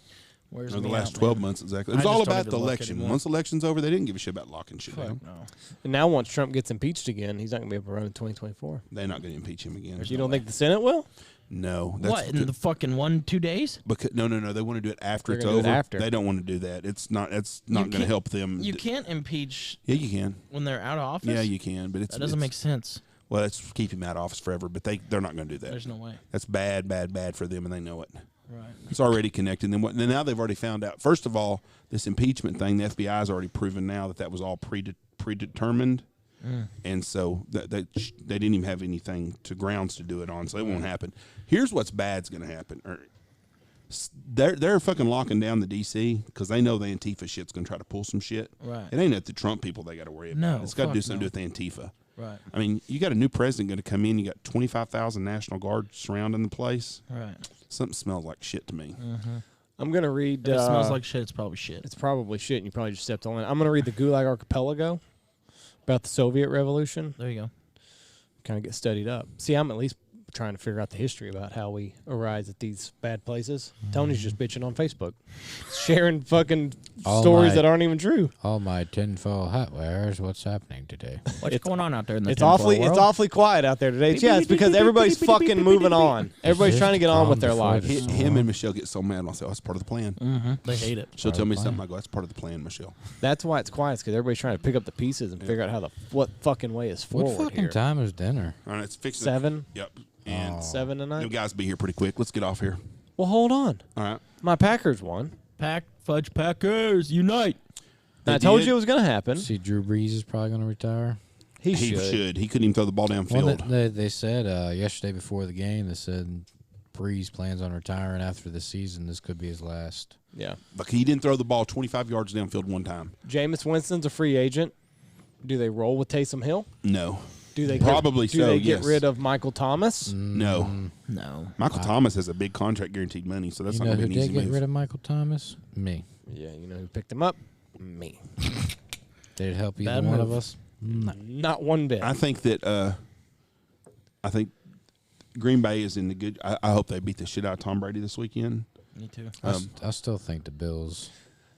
Where's Or the me last out, 12 man? months exactly. It I was just all don't about even the look election. anymore. Once the election's over, they didn't give a shit about locking shit Fuck down. no. And now once Trump gets impeached again, he's not going to be able to run in 2024. They're not going to impeach him again. You don't think the Senate will? No. That's What, in the fucking 2 days? because no. They want to do it after They're it's gonna do over. it after. They don't want to do that. It's not. It's not going to can't- help them. You can't impeach Yeah, you can. when they're out of office? Yeah, you can. But it's That doesn't make sense. Well, that's keep him out of office forever. But they're not going to do that. There's no way. That's bad for them, and they know it. Right. It's already connected. Then now they've already found out. First of all, this impeachment thing, the FBI's already proven now that was all predetermined, and so they didn't even have anything to grounds to do it on, so it won't happen. Here's what's bad's going to happen. They're fucking locking down the DC because they know the Antifa shit's going to try to pull some shit. Right. It ain't at the Trump people they got to worry about. No, It's got to do fuck something no. to do with Antifa. Right. I mean, you got a new president going to come in. You got 25,000 National Guard surrounding the place. Right. Something smells like shit to me. I'm going to read... If it smells like shit, it's probably shit. It's probably shit, and you probably just stepped on it. I'm going to read the Gulag Archipelago about the Soviet Revolution. There you go. Kind of get studied up. See, I'm at least trying to figure out the history about how we arise at these bad places. Tony's just bitching on Facebook, sharing fucking stories that aren't even true. All my tinfoil hat wearers, what's happening today? What's going on out there in the It's tinfoil awfully world? it's awfully quiet out there today. Yeah, it's because everybody's fucking moving on. Everybody's trying to get on with their lives. Him and Michelle get so mad. I'll say, "Oh, that's part of the plan." They hate it. She'll tell me something. I go, "That's part of the plan, Michelle." That's why it's quiet. Because everybody's trying to pick up the pieces and figure out how what fucking way is What forward fucking here. time is dinner? All right, it's fixing. 7? Yep. And 7 tonight. you guys be here pretty quick. Let's get off here. Well, hold on. All right. My Packers won. Fudge Packers unite. I told you it was going to happen. See, Drew Brees is probably going to retire. He He should. should. He couldn't even throw the ball downfield. Well, they said yesterday before the game, they said Brees plans on retiring after the season. This could be his last. Yeah. Like he didn't throw the ball 25 yards downfield one time. Jameis Winston's a free agent. Do they roll with Taysom Hill? No. Do they Probably do so, they get yes. rid of Michael Thomas? No. No. Michael Thomas has a big contract guaranteed money, so that's You not know going to who be an did easy get move. rid of Michael Thomas? Me. Yeah, you know who picked him up? Me. Did it help either Bad one of move. us? No. Not one bit. I think that I think Green Bay is in the good. I hope they beat the shit out of Tom Brady this weekend. Me too. I still think the Bills.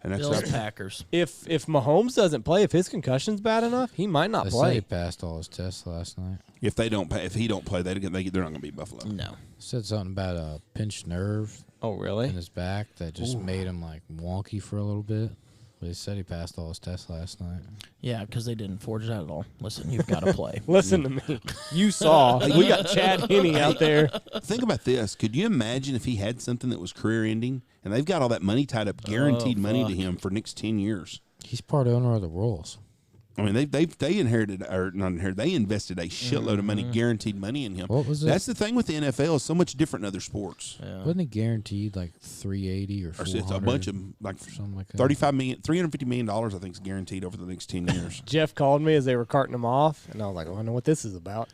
And that's Bills Packers. if Mahomes doesn't play, if his concussion's bad enough, he might not They say he play. passed all his tests last night. if they don't pay, if he don't play, they're not going to beat Buffalo. No. Said something about a pinched nerve Oh, really? in his back that just made him like wonky for a little bit. But he said he passed all his tests last night. Yeah, because they didn't forge that at all. Listen, you've got to play. Listen to me. You saw. We got Chad Henne out there. Think about this. Could you imagine if he had something that was career-ending, and they've got all that money tied up, guaranteed money to him for next 10 years? He's part owner of the Royals. I mean, they inherited, or not inherited, they invested a shitload of money, guaranteed money in him. What was it? That's the thing with the NFL. It's so much different than other sports. Wasn't he guaranteed like $380 or Or $400? it's a bunch of like something like that. $350 million, I think, is guaranteed over the next 10 years. Jeff called me as they were carting him off, and I was like, oh, I know what this is about.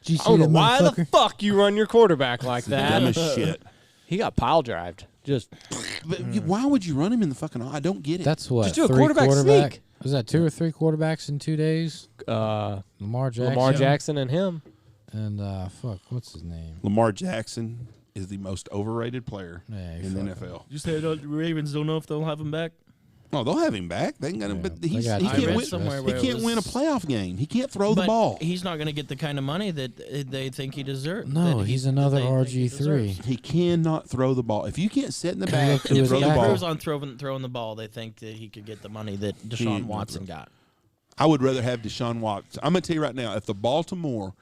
Did you I see don't know that why the motherfucker? fuck you run your quarterback like that. Dumb as shit. He got pile drived. Just But why would you run him in the fucking? I don't get it. That's what. Just do a 3 quarterback sneak. Was that 2 or 3 quarterbacks in 2 days? Lamar Jackson. And him. And what's his name? Lamar Jackson is the most overrated player Yeah, in the NFL. You say the Ravens don't know if they'll have him back? Oh, they'll have him back. They ain't got him, Yeah, but they he got can't Jameis win. somewhere He where it can't was- win a playoff game. He can't throw the But ball. he's not going to get the kind of money that they think he deserves. No, he's another RG3. He cannot throw the ball. If you can't sit in the back look to and his throw If the he back. ball, improves on throwing the ball, they think that he could get the money that Deshaun ain't Watson gonna got. I would rather have Deshaun Watson. I'm going to tell you right now, if the Baltimore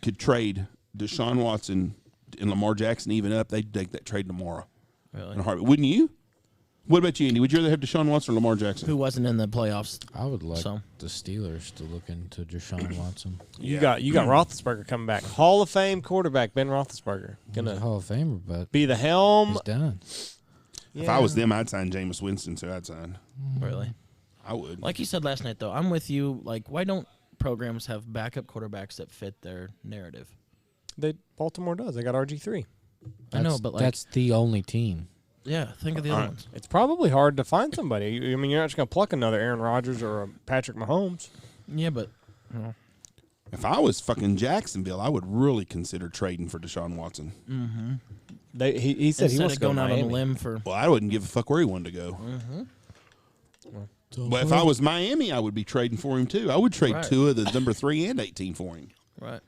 could trade Deshaun Watson and Lamar Jackson even up, they'd take that trade tomorrow. Really? In a heartbeat. Wouldn't you? What about you, Andy? Would you rather have Deshaun Watson or Lamar Jackson? Who wasn't in the playoffs? I would like So. the Steelers to look into Deshaun Watson. You got Roethlisberger coming back. Hall of Fame quarterback Ben Roethlisberger He's a gonna Hall of Famer, but be the helm. he's done. If I was them, I'd sign Jameis Winston, so I'd sign. Really? I would. Like you said last night, though, I'm with you. Like, why don't programs have backup quarterbacks that fit their narrative? Baltimore does. They got RG3. I know, but like, that's the only team. yeah, think of the other ones. It's probably hard to find somebody. I mean, you're not just gonna pluck another Aaron Rodgers or a Patrick Mahomes. Yeah, but If I was fucking Jacksonville, I would really consider trading for Deshaun Watson. He said he instead wants of to go going out on a Miami. limb for Well, I wouldn't give a fuck where he wanted to go. But if I was Miami, I would be trading for him too. I would trade Right. 2 of the number 3 and 18 for him. right.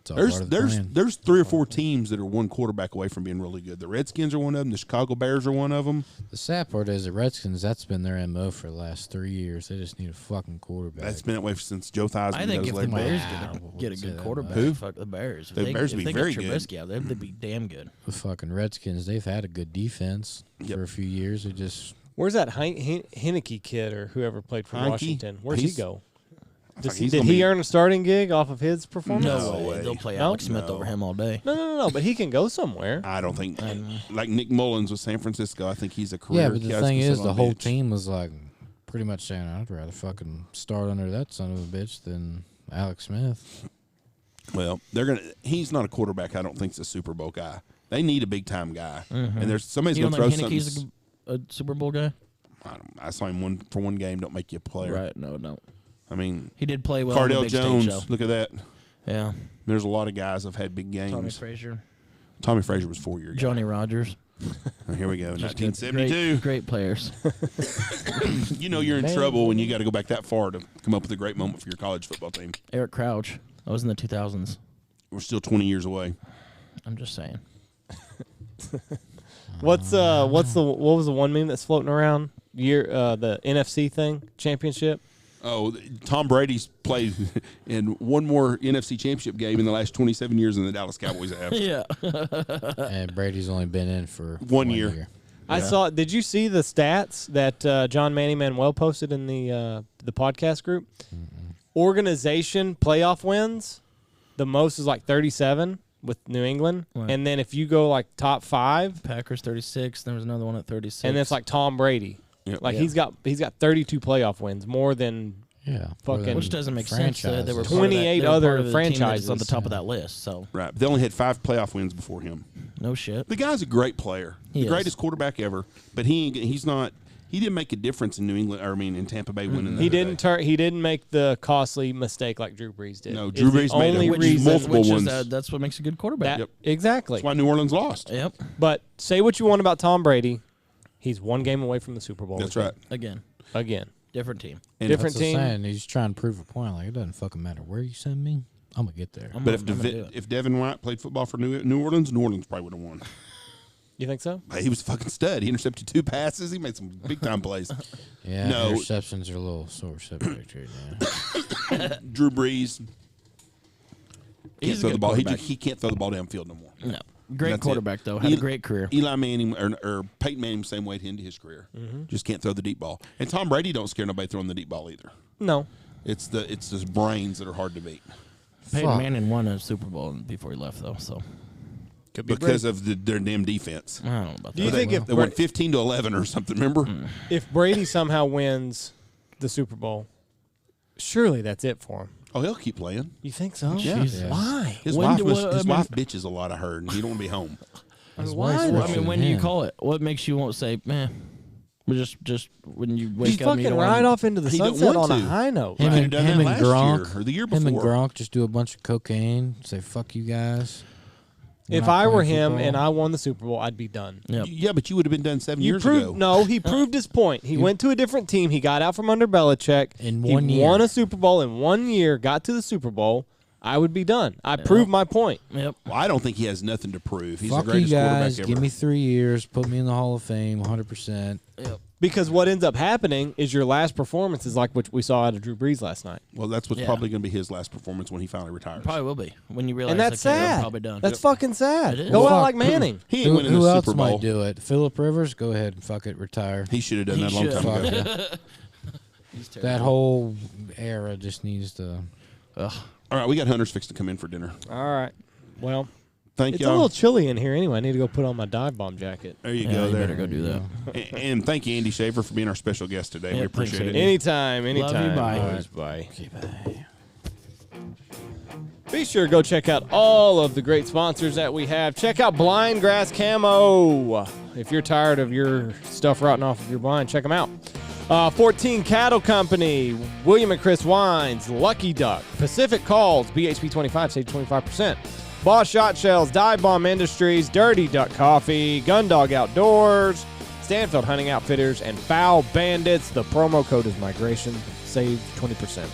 It's all part of the plan. There's 3 or 4 teams that are one quarterback away from being really good. The Redskins are one of them. The Chicago Bears are one of them. The sad part is the Redskins, that's been their MO for the last 3 years. They just need a fucking quarterback. That's been that way since Joe Theismann. I think if the leg Bears Wow. get a Say good that quarterback, much. Who? fuck the Bears. If The Bears if would be they very get good. Trubisky out there, they'd be damn good. The fucking Redskins, they've had a good defense Yep. for a few years. They just Where's that Heineke kid or whoever played for Heineke? Washington? Where's he He's- go? Like, he's Did gonna he be- earn a starting gig off of his performance? No, No way. way. They'll play No? Alex Smith No. over him all day. No, but he can go somewhere. I don't think like Nick Mullins with San Francisco. I think he's a career. yeah. But the guy's thing gonna is, sit the on whole bench. team was like pretty much saying, "I'd rather fucking start under that son of a bitch than Alex Smith." Well, they're gonna. He's not a quarterback. I don't think he's a Super Bowl guy. They need a big time guy, and there's somebody's You gonna don't throw think something. Heneke's a Super Bowl guy? I saw him for one game. Don't make you a player. Right. No. I mean, He did play well Cardell on the big Jones. stage, though. Look at that. Yeah. There's a lot of guys have had big Tommy games. Frazier. Tommy Frazier was 4 years. Johnny Rogers. Here we go. 1972. Great players. You know you're in trouble when you got to go back that far to come up with a great moment for your college football team. Eric Crouch. That was in the 2000s. We're still 20 years away. I'm just saying. What was the one meme that's floating around? The NFC thing, championship. Oh, Tom Brady's played in one more NFC championship game in the last 27 years than the Dallas Cowboys have. Yeah. And Brady's only been in for 1 year. I saw. Did you see the stats that John Manny Manuel posted in the podcast group? Organization playoff wins, the most is like 37 with New England, Right. and then if you go like top 5, Packers 36. There was another one at 36. and it's like Tom Brady. Yep. Like Yeah. he's got 32 playoff wins, more than Yeah. Fucking- which doesn't make sense. They were franchises. part of 28 they were other part of the team that is franchises. on the top of that list. So Right. They only had 5 playoff wins before him. no shit. The guy's a great player. He The is. greatest quarterback ever. But he's not. He didn't make a difference in New England. Or I mean, in Tampa Bay winning. he the other didn't day. he didn't make the costly mistake like Drew Brees did. No, It's Drew the Brees made a only which reason multiple Which ones. is that's what makes a good quarterback. that, Yep. exactly. That's why New Orleans lost. Yep. But say what you want about Tom Brady, he's one game away from the Super Bowl. That's right. Again, different team. And Different That's what I'm team. saying. He's trying to prove a point. Like, it doesn't fucking matter where you send me. I'm going to get there. I'm But gonna do it. if Devin White played football for New Orleans probably would have won. You think so? He was a fucking stud. He intercepted 2 passes. He made some big time plays. Yeah, No. interceptions are a little sore subject right now. Drew Brees can't He's a throw the good ball. quarterback. He can't throw the ball downfield no more. No, great That's quarterback it. though. Had Eli- a great career. Eli Manning or Peyton Manning, same way into his career. Just can't throw the deep ball. And Tom Brady don't scare nobody throwing the deep ball either. No. It's his brains that are hard to beat Peyton Fuck. Manning won a Super Bowl before he left though. So Could because of their damn defense. I don't know about that. Do you think They won 15-11 or something? Remember? if Brady somehow wins the Super Bowl, surely that's it for him? Oh, he'll keep playing. You think so? Yeah. Jesus. Why? His When wife do- was, I his mean- wife bitches a lot. I heard, and he don't want to be home. His why? wife's Well, I richer mean, when than do you him. call it? What makes you won't say, man? Just when you wake He's up, and you fucking don't right wanna- off into the He don't sunset want on a to. high note. Him He and, could've done him that and last Gronk, year or the year him and before. Gronk just do a bunch of cocaine. Say fuck you guys. We're If not I were playing him football. and I won the Super Bowl, I'd be done. Yep. Yeah, but you would have been done 7 You years proved ago. no. He proved his point. He went to a different team. He got out from under Belichick. In he 1 year. won a Super Bowl in 1 year. Got to the Super Bowl. I would be done. I proved my point. Yep. Well, I don't think he has nothing to prove. He's fuck the you greatest guys. quarterback ever. Give me 3 years. Put me in the Hall of Fame. 100%. Yep. Because what ends up happening is your last performance is like what we saw out of Drew Brees last night. Well, that's what's Yeah. probably going to be his last performance when he finally retires. Probably will be when you realize. And that's okay, I'm sad. probably done. That's fucking sad. It is. Go Well, out fuck. like Manning. He ain't Who, winning who the else Super Bowl. might do it? Phillip Rivers? Go ahead and fuck it. Retire. He should have done He that a long should. time ago. Fuck it. He's terrible. That whole era just needs to. Ugh. All right, we got Hunters fixed to come in for dinner. All right. Well, Thank it's a y'all. little chilly in here anyway. I need to go put on my dive bomb jacket. There you Yeah, go. you There. better go do that. And thank you, Andy Shaver, for being our special guest today. Yeah, We appreciate thanks, it. Andy. Anytime, anytime. bye. Always bye. Okay, bye. Be sure to go check out all of the great sponsors that we have. Check out Blind Grass Camo. If you're tired of your stuff rotting off of your blind, check them out. 14 Cattle Company, William and Chris Wines, Lucky Duck, Pacific Calls, BHP 25, save 25%. Boss Shot Shells, Dive Bomb Industries, Dirty Duck Coffee, Gundog Outdoors, Stanfield Hunting Outfitters, and Foul Bandits. The promo code is migration. Save 20%.